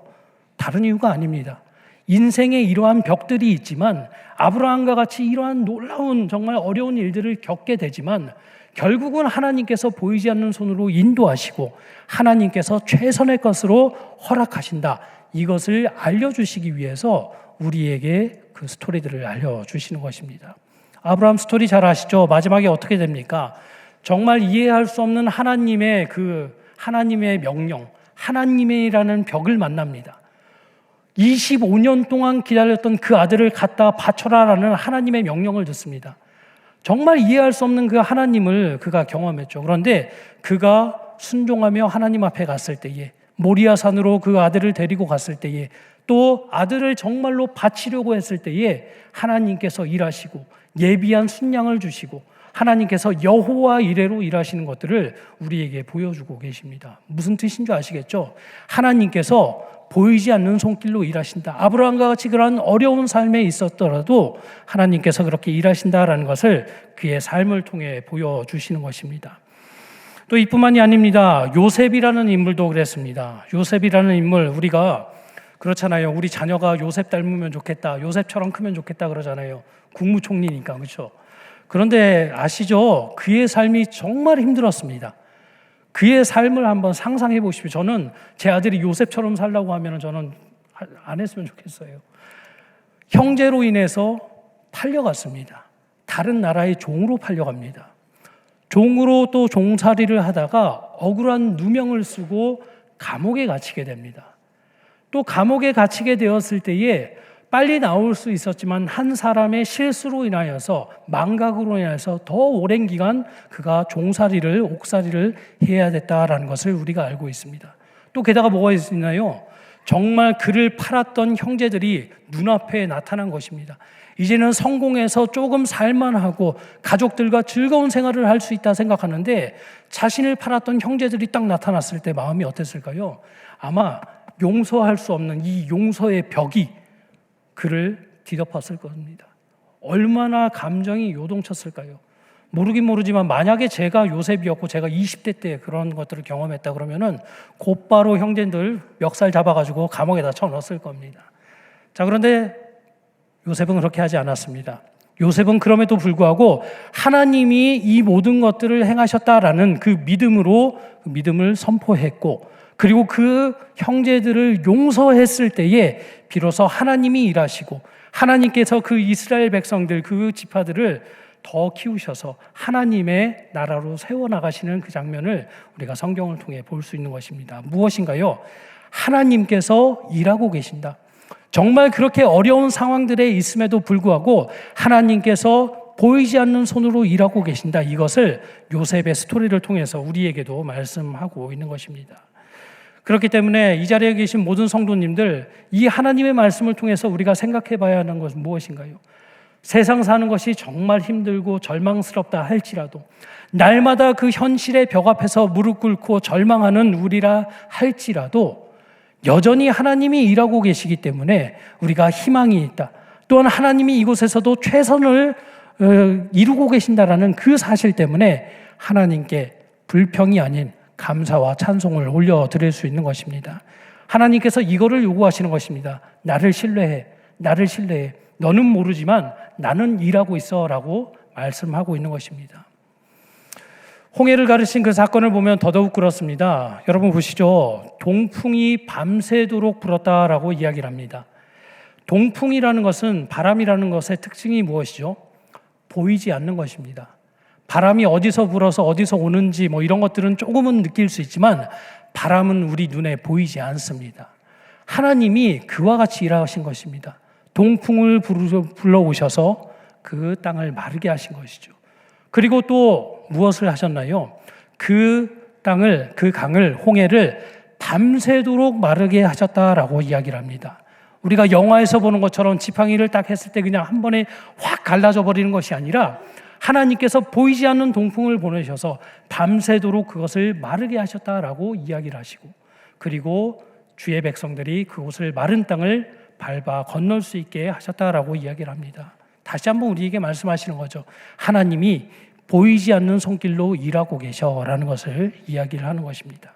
다른 이유가 아닙니다. 인생에 이러한 벽들이 있지만, 아브라함과 같이 이러한 놀라운 정말 어려운 일들을 겪게 되지만 결국은 하나님께서 보이지 않는 손으로 인도하시고 하나님께서 최선의 것으로 허락하신다. 이것을 알려주시기 위해서 우리에게 그 스토리들을 알려주시는 것입니다. 아브라함 스토리 잘 아시죠? 마지막에 어떻게 됩니까? 정말 이해할 수 없는 하나님의 명령, 하나님이라는 벽을 만납니다. 25년 동안 기다렸던 그 아들을 갖다 바쳐라라는 하나님의 명령을 듣습니다. 정말 이해할 수 없는 그 하나님을 그가 경험했죠. 그런데 그가 순종하며 하나님 앞에 갔을 때에, 모리아 산으로 그 아들을 데리고 갔을 때에, 또 아들을 정말로 바치려고 했을 때에 하나님께서 일하시고 예비한 순양을 주시고 하나님께서 여호와 이레로 일하시는 것들을 우리에게 보여주고 계십니다. 무슨 뜻인 줄 아시겠죠? 하나님께서 보이지 않는 손길로 일하신다. 아브라함과 같이 그런 어려운 삶에 있었더라도 하나님께서 그렇게 일하신다라는 것을 그의 삶을 통해 보여주시는 것입니다. 또 이뿐만이 아닙니다. 요셉이라는 인물도 그랬습니다. 요셉이라는 인물, 우리가 그렇잖아요. 우리 자녀가 요셉 닮으면 좋겠다, 요셉처럼 크면 좋겠다 그러잖아요. 국무총리니까, 그렇죠? 그런데 아시죠? 그의 삶이 정말 힘들었습니다. 그의 삶을 한번 상상해 보십시오. 저는 제 아들이 요셉처럼 살라고 하면 저는 안 했으면 좋겠어요. 형제로 인해서 팔려갔습니다. 다른 나라의 종으로 팔려갑니다. 종으로 또 종살이를 하다가 억울한 누명을 쓰고 감옥에 갇히게 됩니다. 또 감옥에 갇히게 되었을 때에 빨리 나올 수 있었지만 한 사람의 실수로 인하여서, 망각으로 인해서 더 오랜 기간 그가 종살이를, 옥살이를 해야 됐다라는 것을 우리가 알고 있습니다. 또 게다가 뭐가 있나요? 정말 그를 팔았던 형제들이 눈앞에 나타난 것입니다. 이제는 성공해서 조금 살만하고 가족들과 즐거운 생활을 할 수 있다 생각하는데, 자신을 팔았던 형제들이 딱 나타났을 때 마음이 어땠을까요? 아마 용서할 수 없는 이 용서의 벽이 그를 뒤덮었을 겁니다. 얼마나 감정이 요동쳤을까요? 모르긴 모르지만 만약에 제가 요셉이었고 제가 20대 때 그런 것들을 경험했다 그러면은 곧바로 형제들 멱살 잡아가지고 감옥에다 쳐넣었을 겁니다. 자, 그런데 요셉은 그렇게 하지 않았습니다. 요셉은 그럼에도 불구하고 하나님이 이 모든 것들을 행하셨다라는 그 믿음으로 그 믿음을 선포했고, 그리고 그 형제들을 용서했을 때에 비로소 하나님이 일하시고 하나님께서 그 이스라엘 백성들, 그 지파들을 더 키우셔서 하나님의 나라로 세워나가시는 그 장면을 우리가 성경을 통해 볼 수 있는 것입니다. 무엇인가요? 하나님께서 일하고 계신다. 정말 그렇게 어려운 상황들에 있음에도 불구하고 하나님께서 보이지 않는 손으로 일하고 계신다. 이것을 요셉의 스토리를 통해서 우리에게도 말씀하고 있는 것입니다. 그렇기 때문에 이 자리에 계신 모든 성도님들, 이 하나님의 말씀을 통해서 우리가 생각해 봐야 하는 것은 무엇인가요? 세상 사는 것이 정말 힘들고 절망스럽다 할지라도, 날마다 그 현실의 벽 앞에서 무릎 꿇고 절망하는 우리라 할지라도 여전히 하나님이 일하고 계시기 때문에 우리가 희망이 있다. 또한 하나님이 이곳에서도 최선을 이루고 계신다라는 그 사실 때문에 하나님께 불평이 아닌 감사와 찬송을 올려드릴 수 있는 것입니다. 하나님께서 이거를 요구하시는 것입니다. 나를 신뢰해. 나를 신뢰해. 너는 모르지만 나는 일하고 있어 라고 말씀하고 있는 것입니다. 홍해를 가르친 그 사건을 보면 더더욱 그렇습니다. 여러분 보시죠. 동풍이 밤새도록 불었다라고 이야기를 합니다. 동풍이라는 것은, 바람이라는 것의 특징이 무엇이죠? 보이지 않는 것입니다. 바람이 어디서 불어서 어디서 오는지 뭐 이런 것들은 조금은 느낄 수 있지만 바람은 우리 눈에 보이지 않습니다. 하나님이 그와 같이 일하신 것입니다. 동풍을 불러오셔서 그 땅을 마르게 하신 것이죠. 그리고 또 무엇을 하셨나요? 그 땅을, 그 강을, 홍해를 밤새도록 마르게 하셨다라고 이야기를 합니다. 우리가 영화에서 보는 것처럼 지팡이를 딱 했을 때 그냥 한 번에 확 갈라져 버리는 것이 아니라 하나님께서 보이지 않는 동풍을 보내셔서 밤새도록 그것을 마르게 하셨다라고 이야기를 하시고, 그리고 주의 백성들이 그곳을 마른 땅을 밟아 건널 수 있게 하셨다라고 이야기를 합니다. 다시 한번 우리에게 말씀하시는 거죠. 하나님이 보이지 않는 손길로 일하고 계셔라는 것을 이야기를 하는 것입니다.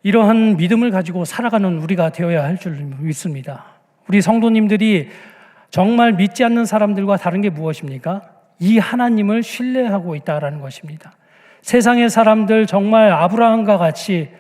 이러한 믿음을 가지고 살아가는 우리가 되어야 할 줄 믿습니다. 우리 성도님들이 정말 믿지 않는 사람들과 다른 게 무엇입니까? 이 하나님을 신뢰하고 있다라는 것입니다. 세상의 사람들 정말 아브라함과 같이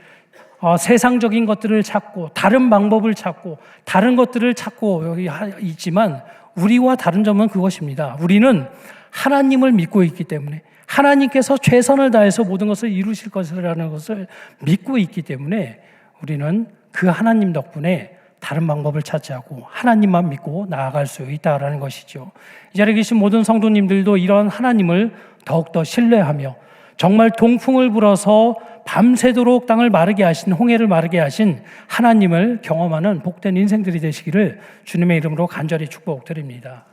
세상적인 것들을 찾고 다른 방법을 찾고 다른 것들을 찾고 여기 있지만 우리와 다른 점은 그것입니다. 우리는 하나님을 믿고 있기 때문에, 하나님께서 최선을 다해서 모든 것을 이루실 것이라는 것을 믿고 있기 때문에 우리는 그 하나님 덕분에 다른 방법을 찾지 않고 하나님만 믿고 나아갈 수 있다라는 것이죠. 이 자리에 계신 모든 성도님들도 이런 하나님을 더욱더 신뢰하며 정말 동풍을 불어서 밤새도록 땅을 마르게 하신, 홍해를 마르게 하신 하나님을 경험하는 복된 인생들이 되시기를 주님의 이름으로 간절히 축복드립니다.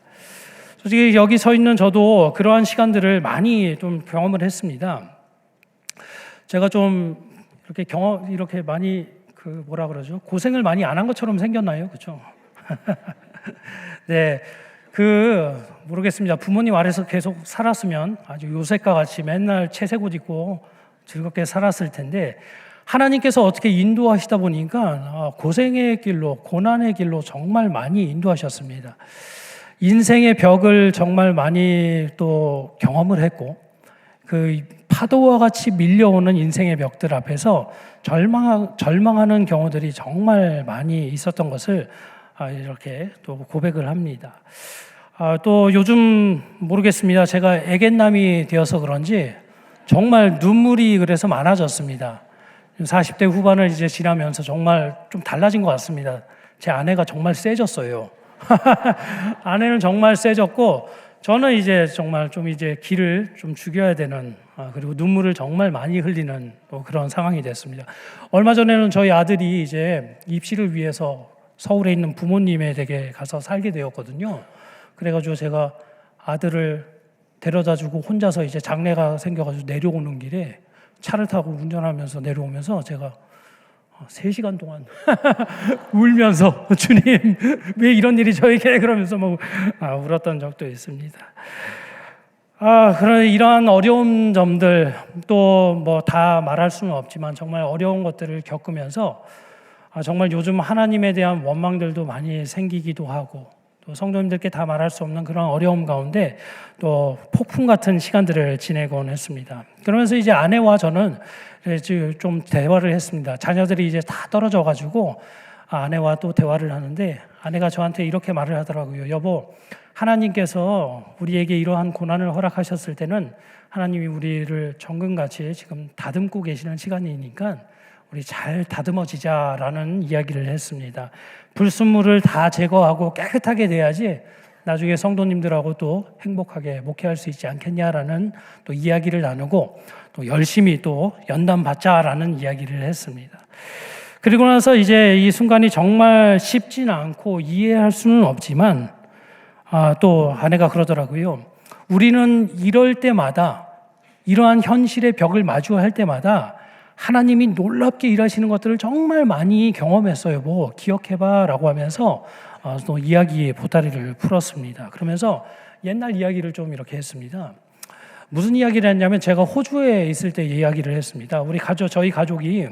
솔직히 여기 서 있는 저도 그러한 시간들을 많이 좀 경험을 했습니다. 제가 좀 이렇게 많이 고생을 많이 안 한 것처럼 생겼나요? 그렇죠? 네, 모르겠습니다. 부모님 아래서 계속 살았으면 아주 요셉과 같이 맨날 채색 옷 입고 즐겁게 살았을 텐데, 하나님께서 어떻게 인도하시다 보니까 고생의 길로, 고난의 길로 정말 많이 인도하셨습니다. 인생의 벽을 정말 많이 또 경험을 했고, 그 파도와 같이 밀려오는 인생의 벽들 앞에서 절망하는 경우들이 정말 많이 있었던 것을 이렇게 또 고백을 합니다. 또 요즘 모르겠습니다. 제가 애견남이 되어서 그런지 정말 눈물이 그래서 많아졌습니다. 40대 후반을 이제 지나면서 정말 좀 달라진 것 같습니다. 제 아내가 정말 세졌어요. 아내는 정말 세졌고, 저는 이제 정말 좀 이제 기를 좀 죽여야 되는, 그리고 눈물을 정말 많이 흘리는 그런 상황이 됐습니다. 얼마 전에는 저희 아들이 이제 입시를 위해서 서울에 있는 부모님의 댁에 가서 살게 되었거든요. 그래가지고 제가 아들을 데려다주고 혼자서 이제 장례가 생겨가지고 내려오는 길에 차를 타고 운전하면서 내려오면서 제가 3시간 동안 울면서 주님 왜 이런 일이 저에게, 그러면서 울었던 적도 있습니다. 그런 이러한 어려운 점들, 또 다 말할 수는 없지만 정말 어려운 것들을 겪으면서 정말 요즘 하나님에 대한 원망들도 많이 생기기도 하고, 또 성도님들께 다 말할 수 없는 그런 어려움 가운데 또 폭풍 같은 시간들을 지내곤 했습니다. 그러면서 이제 아내와 저는 좀 대화를 했습니다. 자녀들이 이제 다 떨어져가지고 아내와 또 대화를 하는데, 아내가 저한테 이렇게 말을 하더라고요. 여보, 하나님께서 우리에게 이러한 고난을 허락하셨을 때는 하나님이 우리를 정금같이 지금 다듬고 계시는 시간이니까 우리 잘 다듬어지자라는 이야기를 했습니다. 불순물을 다 제거하고 깨끗하게 돼야지 나중에 성도님들하고 또 행복하게 목회할 수 있지 않겠냐라는 또 이야기를 나누고 또 열심히 또 연단 받자라는 이야기를 했습니다. 그리고 나서 이제 이 순간이 정말 쉽지는 않고 이해할 수는 없지만 또 아내가 그러더라고요. 우리는 이럴 때마다 이러한 현실의 벽을 마주할 때마다 하나님이 놀랍게 일하시는 것들을 정말 많이 경험했어요. 뭐 기억해봐 라고 하면서 또 이야기의 보따리를 풀었습니다. 그러면서 옛날 이야기를 좀 이렇게 했습니다. 무슨 이야기를 했냐면 제가 호주에 있을 때 이야기를 했습니다. 저희 가족이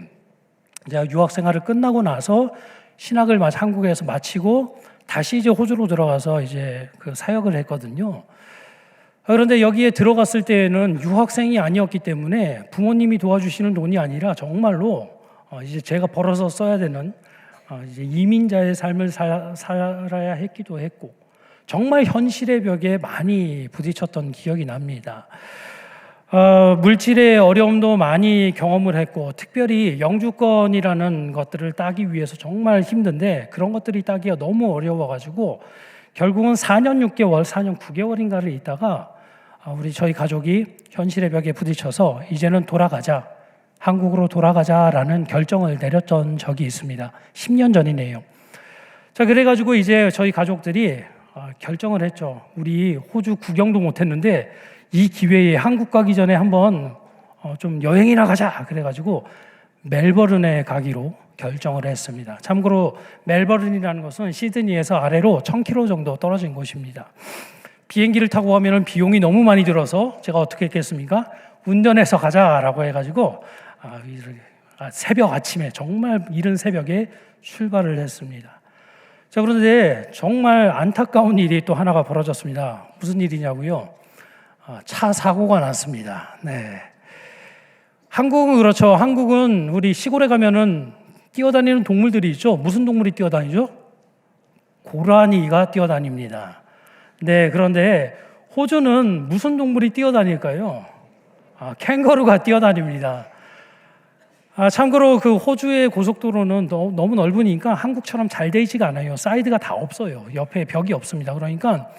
제가 유학 생활을 끝나고 나서 신학을 한국에서 마치고 다시 이제 호주로 들어가서 이제 그 사역을 했거든요. 그런데 여기에 들어갔을 때는 유학생이 아니었기 때문에 부모님이 도와주시는 돈이 아니라 정말로 이제 제가 벌어서 써야 되는 이제 이민자의 삶을 살아야 했기도 했고 정말 현실의 벽에 많이 부딪혔던 기억이 납니다. 물질의 어려움도 많이 경험을 했고 특별히 영주권이라는 것들을 따기 위해서 정말 힘든데 그런 것들이 따기가 너무 어려워가지고 결국은 4년 6개월, 4년 9개월인가를 있다가 저희 가족이 현실의 벽에 부딪혀서 이제는 돌아가자, 한국으로 돌아가자라는 결정을 내렸던 적이 있습니다. 10년 전이네요. 자, 그래가지고 이제 저희 가족들이 결정을 했죠. 우리 호주 구경도 못했는데 이 기회에 한국 가기 전에 한번 좀 여행이나 가자. 그래가지고 멜버른에 가기로 결정을 했습니다. 참고로 멜버른이라는 것은 시드니에서 아래로 1000km 정도 떨어진 곳입니다. 비행기를 타고 가면 비용이 너무 많이 들어서 제가 어떻게 했겠습니까? 운전해서 가자라고 해가지고 새벽 아침에 정말 이른 새벽에 출발을 했습니다. 자, 그런데 정말 안타까운 일이 또 하나가 벌어졌습니다. 무슨 일이냐고요? 차 사고가 났습니다. 네. 한국은 그렇죠. 한국은 우리 시골에 가면은 뛰어다니는 동물들이 있죠. 무슨 동물이 뛰어다니죠? 고라니가 뛰어다닙니다. 네, 그런데 호주는 무슨 동물이 뛰어다닐까요? 캥거루가 뛰어다닙니다. 참고로 그 호주의 고속도로는 너무 넓으니까 한국처럼 잘 돼 있지가 않아요. 사이드가 다 없어요. 옆에 벽이 없습니다. 그러니까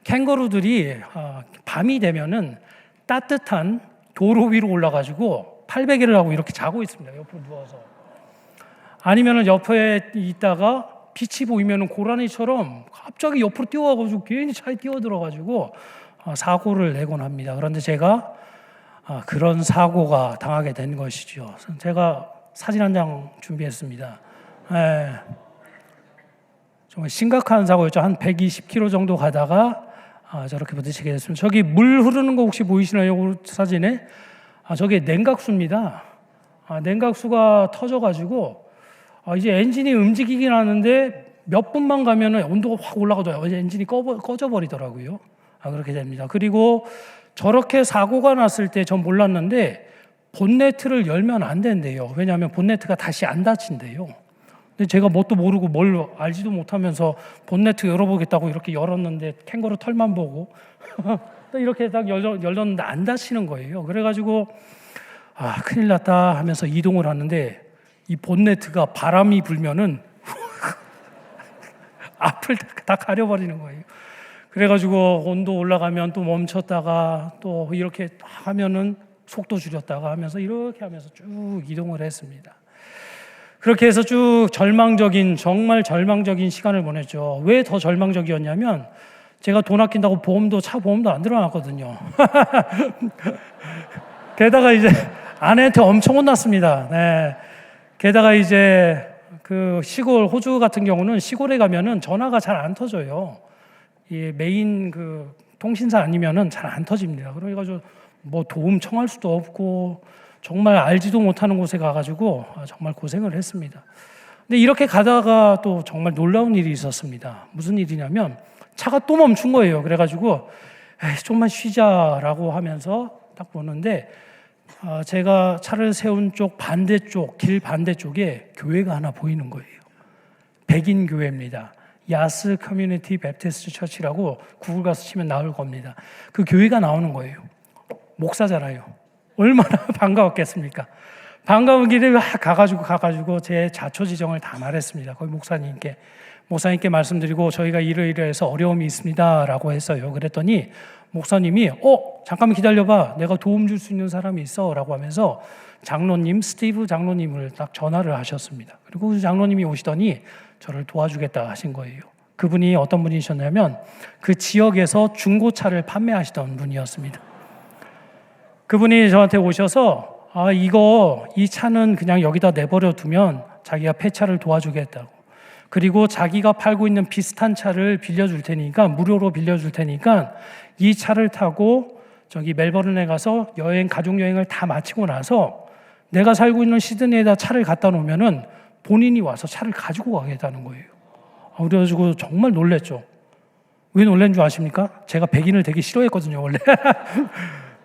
캥거루들이 밤이 되면은 따뜻한 도로 위로 올라가지고 팔베개를 하고 이렇게 자고 있습니다. 옆으로 누워서. 아니면은 옆에 있다가 빛이 보이면은 고라니처럼 갑자기 옆으로 뛰어와가지고 괜히 차에 뛰어들어가지고 사고를 내곤 합니다. 그런데 제가 그런 사고가 당하게 된 것이죠. 제가 사진 한 장 준비했습니다. 네. 정말 심각한 사고였죠. 한 120km 정도 가다가 저렇게 부딪히게 됐습니다. 저기 물 흐르는 거 혹시 보이시나요? 사진에? 저게 냉각수입니다. 냉각수가 터져가지고 이제 엔진이 움직이긴 하는데 몇 분만 가면 온도가 확 올라가더라고요. 이제 엔진이 꺼져버리더라고요. 그렇게 됩니다. 그리고 저렇게 사고가 났을 때 전 몰랐는데 본네트를 열면 안 된대요. 왜냐하면 본네트가 다시 안 닫힌대요. 근데 제가 뭣도 모르고 뭘 알지도 못하면서 본네트 열어보겠다고 이렇게 열었는데 캥거루 털만 보고 또 이렇게 딱 열었는데 안 닫히는 거예요. 그래가지고 큰일 났다 하면서 이동을 하는데 이 본네트가 바람이 불면은 앞을 다 가려버리는 거예요. 그래가지고 온도 올라가면 또 멈췄다가 또 이렇게 하면은 속도 줄였다가 하면서 이렇게 하면서 쭉 이동을 했습니다. 그렇게 해서 쭉 정말 절망적인 시간을 보냈죠. 왜 더 절망적이었냐면 제가 돈 아낀다고 차 보험도 안 들어놨거든요. 게다가 이제 아내한테 엄청 혼났습니다. 네. 게다가 이제 그 시골 호주 같은 경우는 시골에 가면은 전화가 잘 안 터져요. 이 메인 그 통신사 아니면은 잘 안 터집니다. 그래가지고 뭐 도움 청할 수도 없고 정말 알지도 못하는 곳에 가가지고 정말 고생을 했습니다. 근데 이렇게 가다가 또 정말 놀라운 일이 있었습니다. 무슨 일이냐면 차가 또 멈춘 거예요. 그래가지고 좀만 쉬자라고 하면서 딱 보는데 제가 차를 세운 길 반대쪽에 교회가 하나 보이는 거예요. 백인 교회입니다. 야스 커뮤니티 베프티스트 처치라고 구글 가서 치면 나올 겁니다. 그 교회가 나오는 거예요. 목사잖아요. 얼마나 반가웠겠습니까? 반가운 길에 가가지고 제 자초지정을 다 말했습니다. 거기 목사님께 말씀드리고 저희가 이러이러해서 어려움이 있습니다라고 했어요. 그랬더니 목사님이 잠깐만 기다려봐, 내가 도움 줄 수 있는 사람이 있어라고 하면서 스티브 장로님을 딱 전화를 하셨습니다. 그리고 그 장로님이 오시더니 저를 도와주겠다 하신 거예요. 그분이 어떤 분이셨냐면 그 지역에서 중고차를 판매하시던 분이었습니다. 그분이 저한테 오셔서 이 차는 그냥 여기다 내버려 두면 자기가 폐차를 도와주겠다고, 그리고 자기가 팔고 있는 비슷한 차를 무료로 빌려줄 테니까 이 차를 타고 저기 멜버른에 가서 가족 여행을 다 마치고 나서 내가 살고 있는 시드니에다 차를 갖다 놓으면은 본인이 와서 차를 가지고 가겠다는 거예요. 그래가지고 정말 놀랬죠. 왜 놀란 줄 아십니까? 제가 백인을 되게 싫어했거든요, 원래.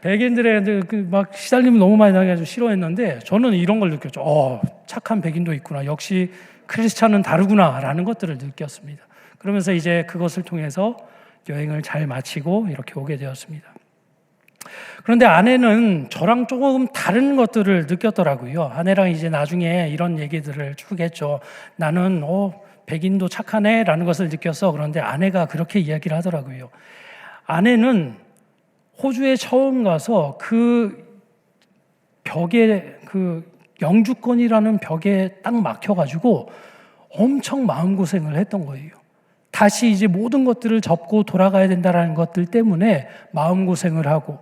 백인들의 막 시달림을 너무 많이 당해가지고 싫어했는데 저는 이런 걸 느꼈죠. 착한 백인도 있구나. 역시 크리스찬은 다르구나라는 것들을 느꼈습니다. 그러면서 이제 그것을 통해서 여행을 잘 마치고 이렇게 오게 되었습니다. 그런데 아내는 저랑 조금 다른 것들을 느꼈더라고요. 아내랑 이제 나중에 이런 얘기들을 쭉 했죠. 나는 백인도 착하네 라는 것을 느꼈어. 그런데 아내가 그렇게 이야기를 하더라고요. 아내는 호주에 처음 가서 그 벽에 영주권이라는 벽에 딱 막혀가지고 엄청 마음고생을 했던 거예요. 다시 이제 모든 것들을 접고 돌아가야 된다는 것들 때문에 마음고생을 하고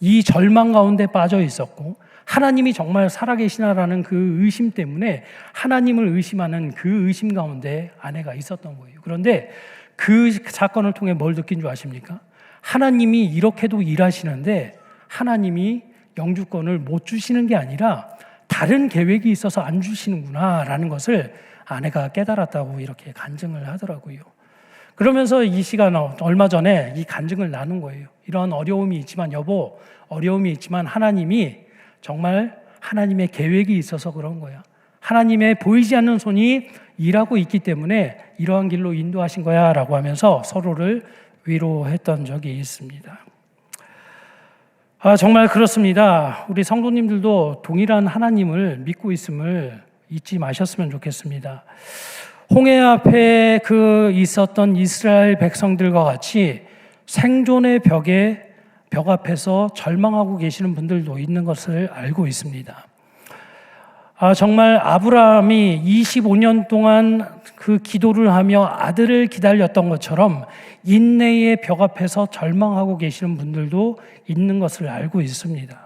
이 절망 가운데 빠져 있었고, 하나님이 정말 살아계시나라는 그 의심 때문에 하나님을 의심하는 그 의심 가운데 아내가 있었던 거예요. 그런데 그 사건을 통해 뭘 느낀 줄 아십니까? 하나님이 이렇게도 일하시는데 하나님이 영주권을 못 주시는 게 아니라 다른 계획이 있어서 안 주시는구나라는 것을 아내가 깨달았다고 이렇게 간증을 하더라고요. 그러면서 이 시간 얼마 전에 이 간증을 나눈 거예요. 이런 어려움이 있지만 여보, 어려움이 있지만 하나님이 정말 하나님의 계획이 있어서 그런 거야. 하나님의 보이지 않는 손이 일하고 있기 때문에 이러한 길로 인도하신 거야 라고 하면서 서로를 위로했던 적이 있습니다. 정말 그렇습니다. 우리 성도님들도 동일한 하나님을 믿고 있음을 잊지 마셨으면 좋겠습니다. 홍해 앞에 있었던 이스라엘 백성들과 같이 생존의 벽 앞에서 절망하고 계시는 분들도 있는 것을 알고 있습니다. 정말 아브라함이 25년 동안 그 기도를 하며 아들을 기다렸던 것처럼 인내의 벽 앞에서 절망하고 계시는 분들도 있는 것을 알고 있습니다.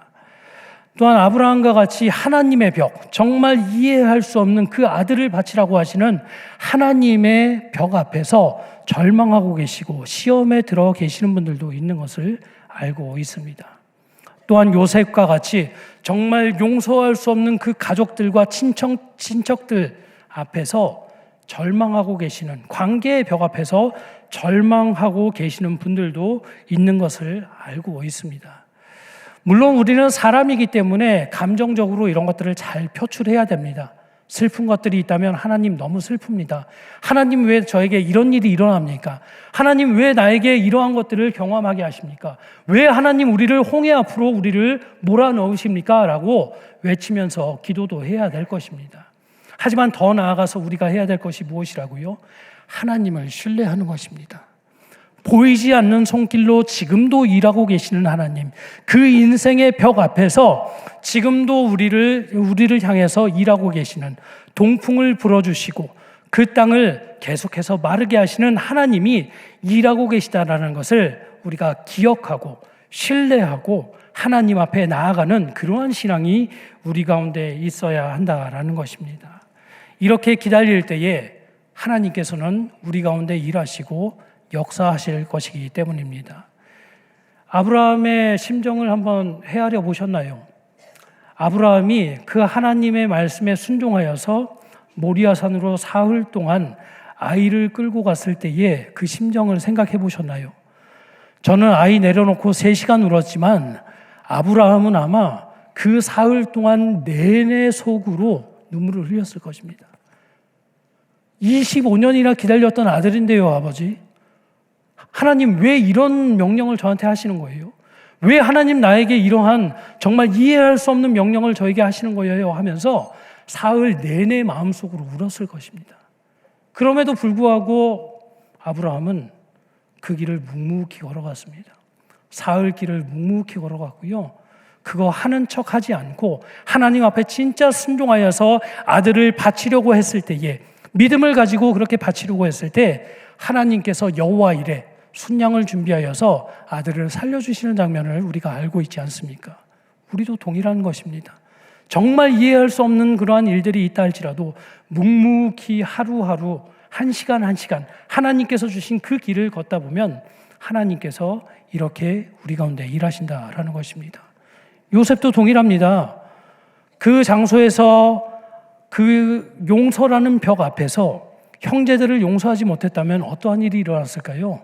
또한 아브라함과 같이 하나님의 벽, 정말 이해할 수 없는 그 아들을 바치라고 하시는 하나님의 벽 앞에서 절망하고 계시고 시험에 들어 계시는 분들도 있는 것을 알고 있습니다. 또한 요셉과 같이 정말 용서할 수 없는 그 가족들과 친척들 앞에서 절망하고 계시는, 관계의 벽 앞에서 절망하고 계시는 분들도 있는 것을 알고 있습니다. 물론 우리는 사람이기 때문에 감정적으로 이런 것들을 잘 표출해야 됩니다. 슬픈 것들이 있다면 하나님 너무 슬픕니다. 하나님 왜 저에게 이런 일이 일어납니까? 하나님 왜 나에게 이러한 것들을 경험하게 하십니까? 왜 하나님 우리를 홍해 앞으로 우리를 몰아넣으십니까? 라고 외치면서 기도도 해야 될 것입니다. 하지만 더 나아가서 우리가 해야 될 것이 무엇이라고요? 하나님을 신뢰하는 것입니다. 보이지 않는 손길로 지금도 일하고 계시는 하나님, 그 인생의 벽 앞에서 지금도 우리를 향해서 일하고 계시는, 동풍을 불어주시고 그 땅을 계속해서 마르게 하시는 하나님이 일하고 계시다라는 것을 우리가 기억하고 신뢰하고 하나님 앞에 나아가는 그러한 신앙이 우리 가운데 있어야 한다라는 것입니다. 이렇게 기다릴 때에 하나님께서는 우리 가운데 일하시고 역사하실 것이기 때문입니다. 아브라함의 심정을 한번 헤아려 보셨나요? 아브라함이 그 하나님의 말씀에 순종하여서 모리아산으로 사흘 동안 아이를 끌고 갔을 때의 그 심정을 생각해 보셨나요? 저는 아이 내려놓고 3시간 울었지만 아브라함은 아마 그 사흘 동안 내내 속으로 눈물을 흘렸을 것입니다. 25년이나 기다렸던 아들인데요, 아버지. 하나님 왜 이런 명령을 저한테 하시는 거예요? 왜 하나님 나에게 이러한 정말 이해할 수 없는 명령을 저에게 하시는 거예요 하면서 사흘 내내 마음속으로 울었을 것입니다. 그럼에도 불구하고 아브라함은 그 길을 묵묵히 걸어갔습니다. 사흘 길을 묵묵히 걸어갔고요. 그거 하는 척 하지 않고 하나님 앞에 진짜 순종하여서 아들을 바치려고 했을 때에, 믿음을 가지고 그렇게 바치려고 했을 때 하나님께서 여호와 이레 순양을 준비하여서 아들을 살려주시는 장면을 우리가 알고 있지 않습니까? 우리도 동일한 것입니다. 정말 이해할 수 없는 그러한 일들이 있다 할지라도 묵묵히 하루하루 한 시간 한 시간 하나님께서 주신 그 길을 걷다 보면 하나님께서 이렇게 우리 가운데 일하신다라는 것입니다. 요셉도 동일합니다. 그 장소에서 그 용서라는 벽 앞에서 형제들을 용서하지 못했다면 어떠한 일이 일어났을까요?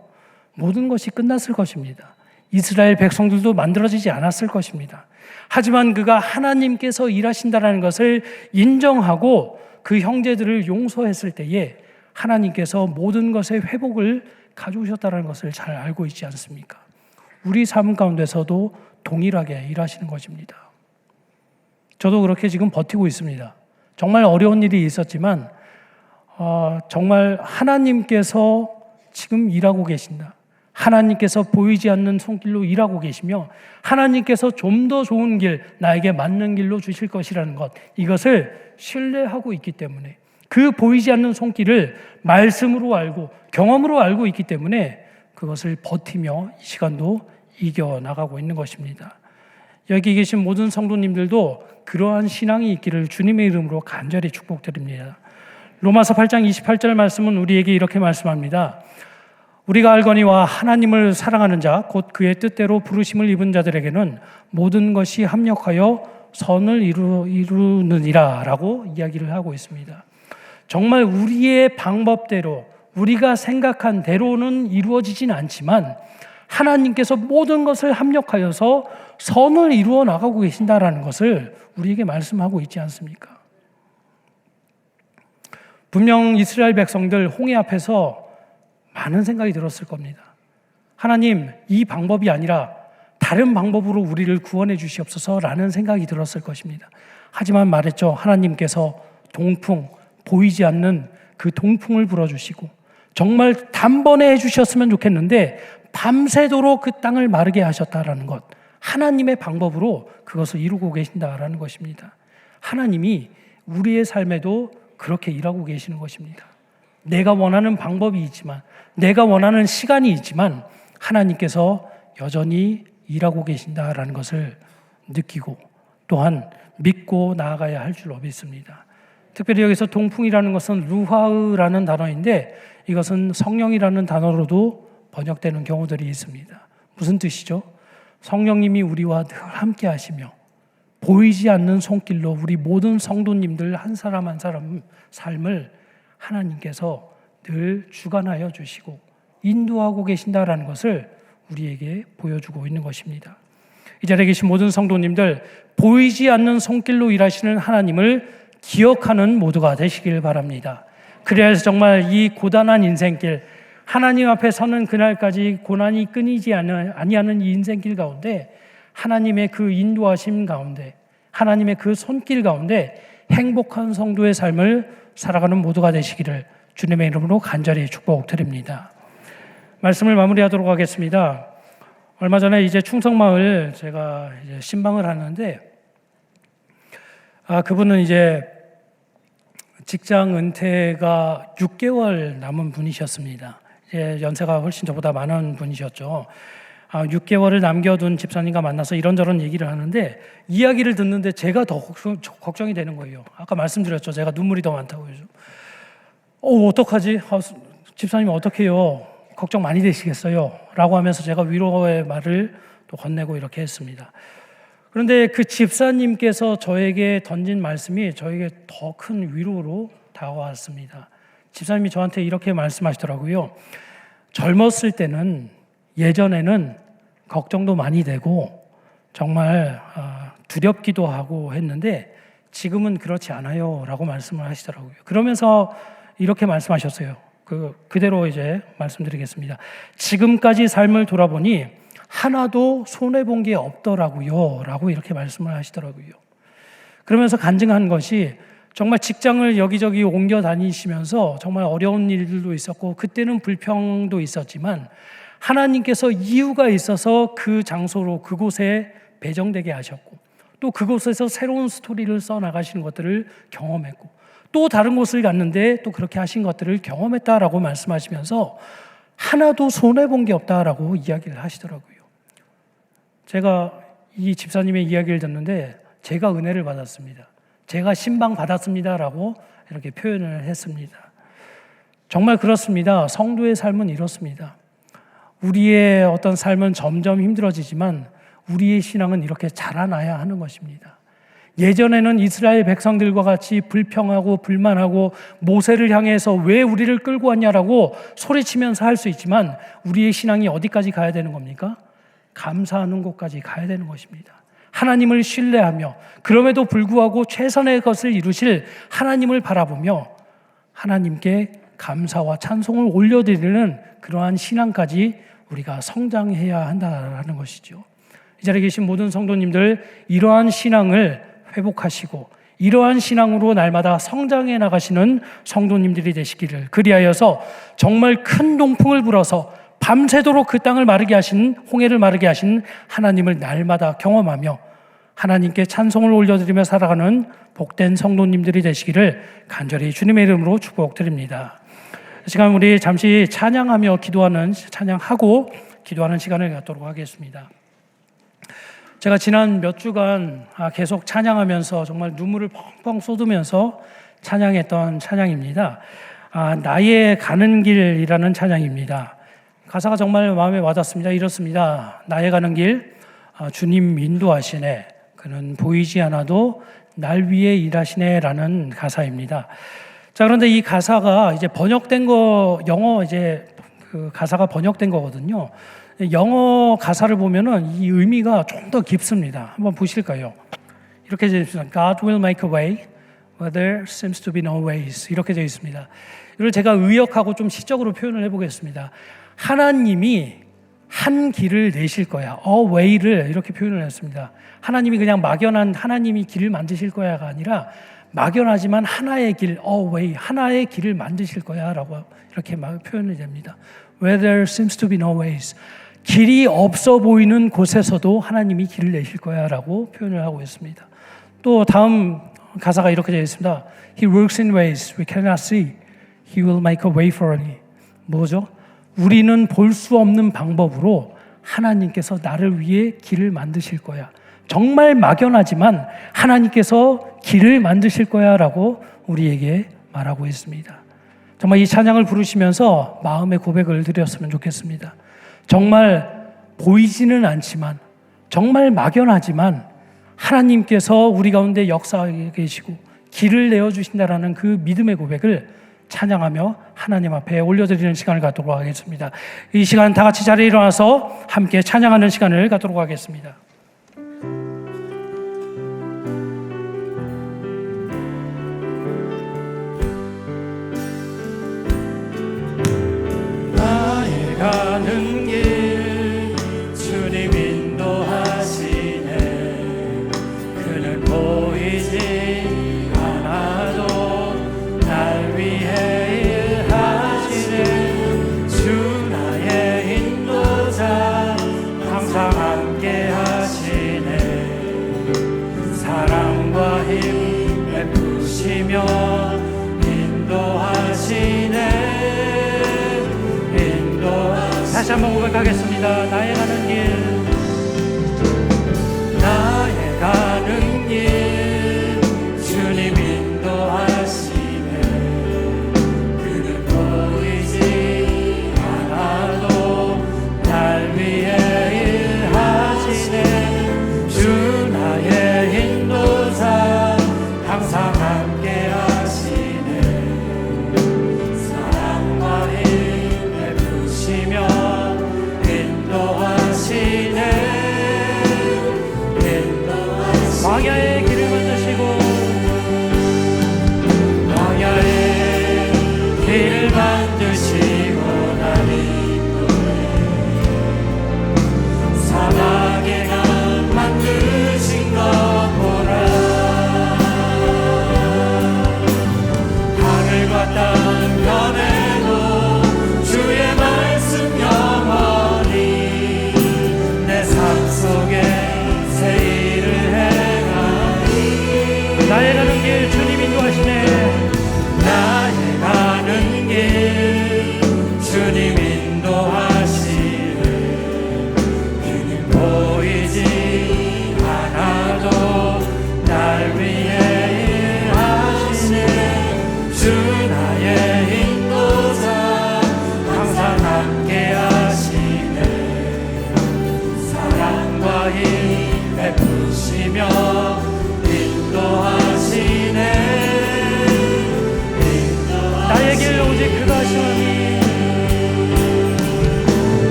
모든 것이 끝났을 것입니다. 이스라엘 백성들도 만들어지지 않았을 것입니다. 하지만 그가 하나님께서 일하신다라는 것을 인정하고 그 형제들을 용서했을 때에 하나님께서 모든 것의 회복을 가져오셨다는 것을 잘 알고 있지 않습니까? 우리 삶 가운데서도 동일하게 일하시는 것입니다. 저도 그렇게 지금 버티고 있습니다. 정말 어려운 일이 있었지만 정말 하나님께서 지금 일하고 계신다. 하나님께서 보이지 않는 손길로 일하고 계시며 하나님께서 좀 더 좋은 길, 나에게 맞는 길로 주실 것이라는 것, 이것을 신뢰하고 있기 때문에 그 보이지 않는 손길을 말씀으로 알고 경험으로 알고 있기 때문에 그것을 버티며 이 시간도 이겨나가고 있는 것입니다. 여기 계신 모든 성도님들도 그러한 신앙이 있기를 주님의 이름으로 간절히 축복드립니다. 로마서 8장 28절 말씀은 우리에게 이렇게 말씀합니다. 우리가 알거니와 하나님을 사랑하는 자 곧 그의 뜻대로 부르심을 입은 자들에게는 모든 것이 합력하여 선을 이루느니라 라고 이야기를 하고 있습니다. 정말 우리의 방법대로 우리가 생각한 대로는 이루어지진 않지만 하나님께서 모든 것을 합력하여서 선을 이루어 나가고 계신다라는 것을 우리에게 말씀하고 있지 않습니까? 분명 이스라엘 백성들 홍해 앞에서 많은 생각이 들었을 겁니다. 하나님, 이 방법이 아니라 다른 방법으로 우리를 구원해 주시옵소서라는 생각이 들었을 것입니다. 하지만 말했죠. 하나님께서 동풍, 보이지 않는 그 동풍을 불어주시고 정말 단번에 해주셨으면 좋겠는데 밤새도록 그 땅을 마르게 하셨다라는 것, 하나님의 방법으로 그것을 이루고 계신다라는 것입니다. 하나님이 우리의 삶에도 그렇게 일하고 계시는 것입니다. 내가 원하는 방법이 있지만, 내가 원하는 시간이 있지만 하나님께서 여전히 일하고 계신다라는 것을 느끼고 또한 믿고 나아가야 할 줄로 믿습니다. 특별히 여기서 동풍이라는 것은 루하으라는 단어인데 이것은 성령이라는 단어로도 번역되는 경우들이 있습니다. 무슨 뜻이죠? 성령님이 우리와 늘 함께 하시며 보이지 않는 손길로 우리 모든 성도님들 한 사람 한 사람 삶을 하나님께서 늘 주관하여 주시고 인도하고 계신다라는 것을 우리에게 보여주고 있는 것입니다. 이 자리에 계신 모든 성도님들, 보이지 않는 손길로 일하시는 하나님을 기억하는 모두가 되시길 바랍니다. 그래야 해서 정말 이 고단한 인생길, 하나님 앞에 서는 그날까지 고난이 끊이지 아니하는 이 인생길 가운데 하나님의 그 인도하심 가운데, 하나님의 그 손길 가운데 행복한 성도의 삶을 살아가는 모두가 되시기를 주님의 이름으로 간절히 축복드립니다. 말씀을 마무리하도록 하겠습니다. 얼마 전에 이제 충성마을 제가 이제 신방을 하는데 그분은 이제 직장 은퇴가 6개월 남은 분이셨습니다. 이제 연세가 훨씬 저보다 많은 분이셨죠. 6개월을 남겨둔 집사님과 만나서 이런저런 얘기를 하는데 이야기를 듣는데 제가 더 걱정이 되는 거예요. 아까 말씀드렸죠. 제가 눈물이 더 많다고 해서. 어떡하지? 집사님 어떡해요? 걱정 많이 되시겠어요? 라고 하면서 제가 위로의 말을 또 건네고 이렇게 했습니다. 그런데 그 집사님께서 저에게 던진 말씀이 저에게 더 큰 위로로 다가왔습니다. 집사님이 저한테 이렇게 말씀하시더라고요. 젊었을 때는, 예전에는 걱정도 많이 되고 정말 두렵기도 하고 했는데 지금은 그렇지 않아요 라고 말씀을 하시더라고요. 그러면서 이렇게 말씀하셨어요. 그대로 이제 말씀드리겠습니다. 지금까지 삶을 돌아보니 하나도 손해본 게 없더라고요 라고 이렇게 말씀을 하시더라고요. 그러면서 간증한 것이 정말 직장을 여기저기 옮겨 다니시면서 정말 어려운 일들도 있었고 그때는 불평도 있었지만 하나님께서 이유가 있어서 그 장소로 그곳에 배정되게 하셨고 또 그곳에서 새로운 스토리를 써나가시는 것들을 경험했고 또 다른 곳을 갔는데 또 그렇게 하신 것들을 경험했다라고 말씀하시면서 하나도 손해본 게 없다라고 이야기를 하시더라고요. 제가 이 집사님의 이야기를 듣는데 제가 은혜를 받았습니다. 제가 신방 받았습니다라고 이렇게 표현을 했습니다. 정말 그렇습니다. 성도의 삶은 이렇습니다. 우리의 어떤 삶은 점점 힘들어지지만 우리의 신앙은 이렇게 자라나야 하는 것입니다. 예전에는 이스라엘 백성들과 같이 불평하고 불만하고 모세를 향해서 왜 우리를 끌고 왔냐라고 소리치면서 할 수 있지만 우리의 신앙이 어디까지 가야 되는 겁니까? 감사하는 곳까지 가야 되는 것입니다. 하나님을 신뢰하며 그럼에도 불구하고 최선의 것을 이루실 하나님을 바라보며 하나님께 감사와 찬송을 올려드리는 그러한 신앙까지 우리가 성장해야 한다는 것이죠. 이 자리에 계신 모든 성도님들 이러한 신앙을 회복하시고 이러한 신앙으로 날마다 성장해 나가시는 성도님들이 되시기를, 그리하여서 정말 큰 동풍을 불어서 밤새도록 그 땅을 마르게 하신, 홍해를 마르게 하신 하나님을 날마다 경험하며 하나님께 찬송을 올려드리며 살아가는 복된 성도님들이 되시기를 간절히 주님의 이름으로 축복드립니다. 이 시간 우리 잠시 찬양하며 찬양하고 기도하는 시간을 갖도록 하겠습니다. 제가 지난 몇 주간 계속 찬양하면서 정말 눈물을 펑펑 쏟으면서 찬양했던 찬양입니다. 나의 가는 길이라는 찬양입니다. 가사가 정말 마음에 와닿습니다. 이렇습니다. 나의 가는 길, 주님 인도하시네. 그는 보이지 않아도 날 위해 일하시네 라는 가사입니다. 자, 그런데 이 가사가 이제 번역된 거, 영어 이제 그 가사가 번역된 거거든요. 영어 가사를 보면은 이 의미가 좀 더 깊습니다. 한번 보실까요? 이렇게 되어 있습니다. God will make a way where there seems to be no ways. 이렇게 되어 있습니다. 이걸 제가 의역하고 좀 시적으로 표현을 해보겠습니다. 하나님이 한 길을 내실 거야. A way를 이렇게 표현을 했습니다. 하나님이 그냥 막연한 하나님이 길을 만드실 거야가 아니라 막연하지만 하나의 길, a way, 하나의 길을 만드실 거야 라고 이렇게 표현이 됩니다. Where there seems to be no ways. 길이 없어 보이는 곳에서도 하나님이 길을 내실 거야 라고 표현을 하고 있습니다. 또 다음 가사가 이렇게 되어 있습니다. He works in ways we cannot see. He will make a way for me. 뭐죠? 우리는 볼 수 없는 방법으로 하나님께서 나를 위해 길을 만드실 거야. 정말 막연하지만 하나님께서 길을 만드실 거야 라고 우리에게 말하고 있습니다. 정말 이 찬양을 부르시면서 마음의 고백을 드렸으면 좋겠습니다. 정말 보이지는 않지만 정말 막연하지만 하나님께서 우리 가운데 역사하게 계시고 길을 내어주신다라는 그 믿음의 고백을 찬양하며 하나님 앞에 올려드리는 시간을 갖도록 하겠습니다. 이 시간 다 같이 자리에 일어나서 함께 찬양하는 시간을 갖도록 하겠습니다. 나의 가는 길 주님 인도하시네. 그는 보이지 않아도 날 위해 일하시네. 주 나의 인도자 항상 함께 하시네. 사랑과 힘 베푸시며 인도하시네. 다시 한번 고백하겠습니다. 나의 가는 길, 나의 가는 길 주님 인도하시네. 그는 보이지 않아도 날 위해 일하시네. 주 나의 인도자 항상 함께 하시네. 사랑과 힘 베푸시며 인도하시네.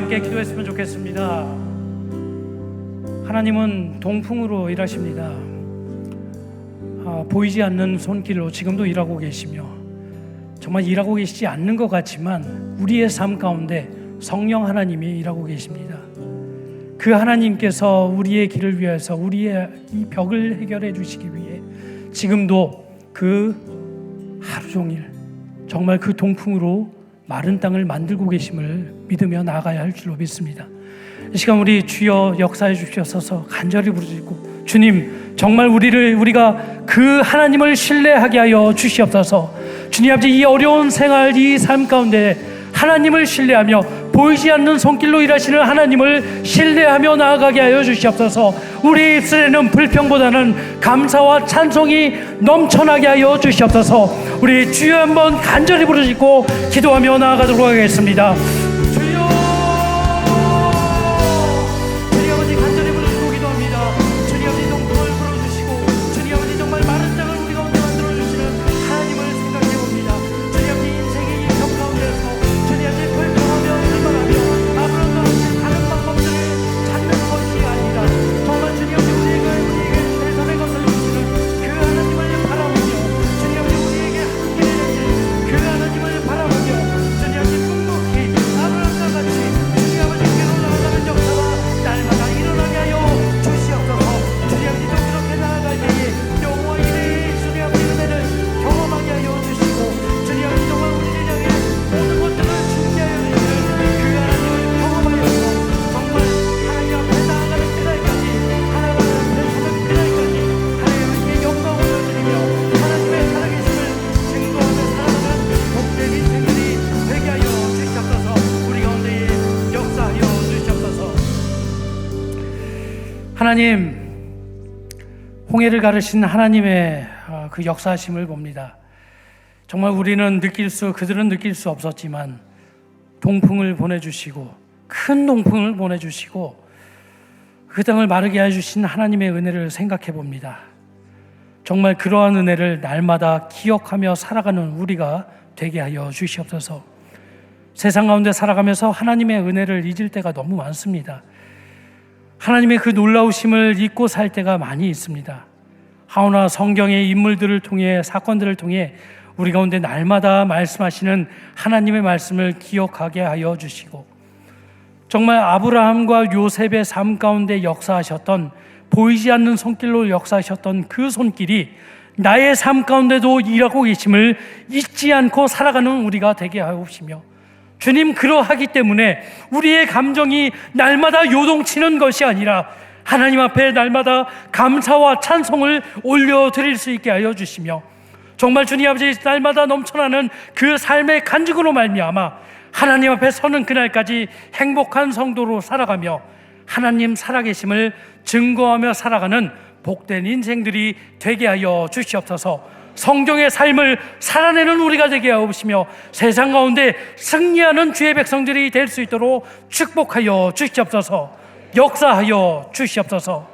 함께 기도했으면 좋겠습니다. 하나님은 동풍으로 일하십니다. 보이지 않는 손길로 지금도 일하고 계시며 정말 일하고 계시지 않는 것 같지만 우리의 삶 가운데 성령 하나님이 일하고 계십니다. 그 하나님께서 우리의 길을 위해서 우리의 이 벽을 해결해 주시기 위해 지금도 그 하루 종일 정말 그 동풍으로 마른 땅을 만들고 계심을 믿으며 나아가야 할 줄로 믿습니다. 이 시간 우리 주여 역사해 주시옵소서 간절히 부르짖고 주님 정말 우리가 그 하나님을 신뢰하게 하여 주시옵소서. 주님 아버지 이 어려운 생활 이 삶 가운데 하나님을 신뢰하며 보이지 않는 손길로 일하시는 하나님을 신뢰하며 나아가게 하여 주시옵소서. 우리 입술에는 불평보다는 감사와 찬송이 넘쳐나게 하여 주시옵소서. 우리 주여 한번 간절히 부르짖고 기도하며 나아가도록 하겠습니다. 주여 주님 아버지 간절히 부르짖고 기도합니다. 주님 아버지 동풍을 불어주시고 주님 아버지 정말 마른 땅을 우리 가운데 만들어주시는 하나님을 생각해 봅니다. 주님 아버지 인생의 이 벽 가운데서 주님 아버지 불평하며 불만하며 아무런 다른 방법들을 찾는 것이 아니라 정말 주님 아버지 우리에게 최선의 것을 주시는 그 하나님을 바라보며 주님 아버지 우리에게 함께 해주신 그 하나님을 바라보며 주님 아버지 묵묵히 아브라함과 같이 주님 아버지께로 나아가는 역사가 날마다 일어나게 하여 주시옵소서. 주님 아버지 좀 그렇게 나아갈 때에 여호와 이레의 주님 아버지 은혜를 경험하게 하여 주시고 주님 아버지 정말 우리를 향해 모든 것들을 준비하여 주시는 그 하나님을 경험하여서 정말 하나님 앞에 나아가는 그날까지 하나님 앞에 서는 그날까지 하나님께 영광을 올려드리며 하나님의 살아계심을 증거하며 살아가는 복된 인생들이 되게 하여 주시옵소서. 우리 가운데 역사하여 주시옵소서. 하나님 홍해를 가르신 하나님의 그 역사하심을 봅니다. 정말 그들은 느낄 수 없었지만 동풍을 보내주시고 큰 동풍을 보내주시고 그 땅을 마르게 해주신 하나님의 은혜를 생각해 봅니다. 정말 그러한 은혜를 날마다 기억하며 살아가는 우리가 되게 하여 주시옵소서. 세상 가운데 살아가면서 하나님의 은혜를 잊을 때가 너무 많습니다. 하나님의 그 놀라우심을 잊고 살 때가 많이 있습니다. 하오나 성경의 인물들을 통해 사건들을 통해 우리 가운데 날마다 말씀하시는 하나님의 말씀을 기억하게 하여 주시고 정말 아브라함과 요셉의 삶 가운데 역사하셨던 보이지 않는 손길로 역사하셨던 그 손길이 나의 삶 가운데도 일하고 계심을 잊지 않고 살아가는 우리가 되게 하옵시며 주님 그러하기 때문에 우리의 감정이 날마다 요동치는 것이 아니라 하나님 앞에 날마다 감사와 찬송을 올려드릴 수 있게 하여 주시며 정말 주님 아버지 날마다 넘쳐나는 그 삶의 간증으로 말미암아 하나님 앞에 서는 그날까지 행복한 성도로 살아가며 하나님 살아계심을 증거하며 살아가는 복된 인생들이 되게 하여 주시옵소서. 성경의 삶을 살아내는 우리가 되게 하옵시며 세상 가운데 승리하는 주의 백성들이 될 수 있도록 축복하여 주시옵소서. 역사하여 주시옵소서.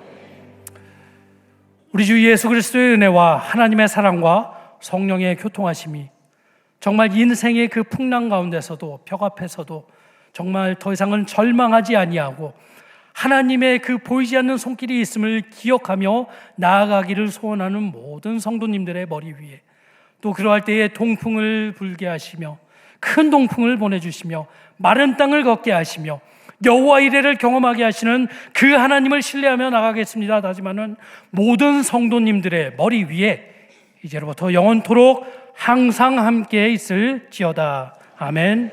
우리 주 예수 그리스도의 은혜와 하나님의 사랑과 성령의 교통하심이 정말 인생의 그 풍랑 가운데서도 벽 앞에서도 정말 더 이상은 절망하지 아니하고 하나님의 그 보이지 않는 손길이 있음을 기억하며 나아가기를 소원하는 모든 성도님들의 머리 위에 또 그러할 때에 동풍을 불게 하시며 큰 동풍을 보내주시며 마른 땅을 걷게 하시며 여호와 이레를 경험하게 하시는 그 하나님을 신뢰하며 나가겠습니다. 하지만은 모든 성도님들의 머리 위에 이제로부터 영원토록 항상 함께 있을지어다. 아멘.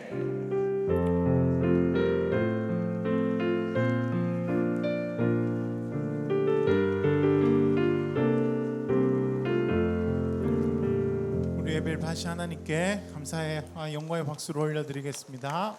우리 예배를 다시 하나님께 감사의 영광의 박수를 올려드리겠습니다.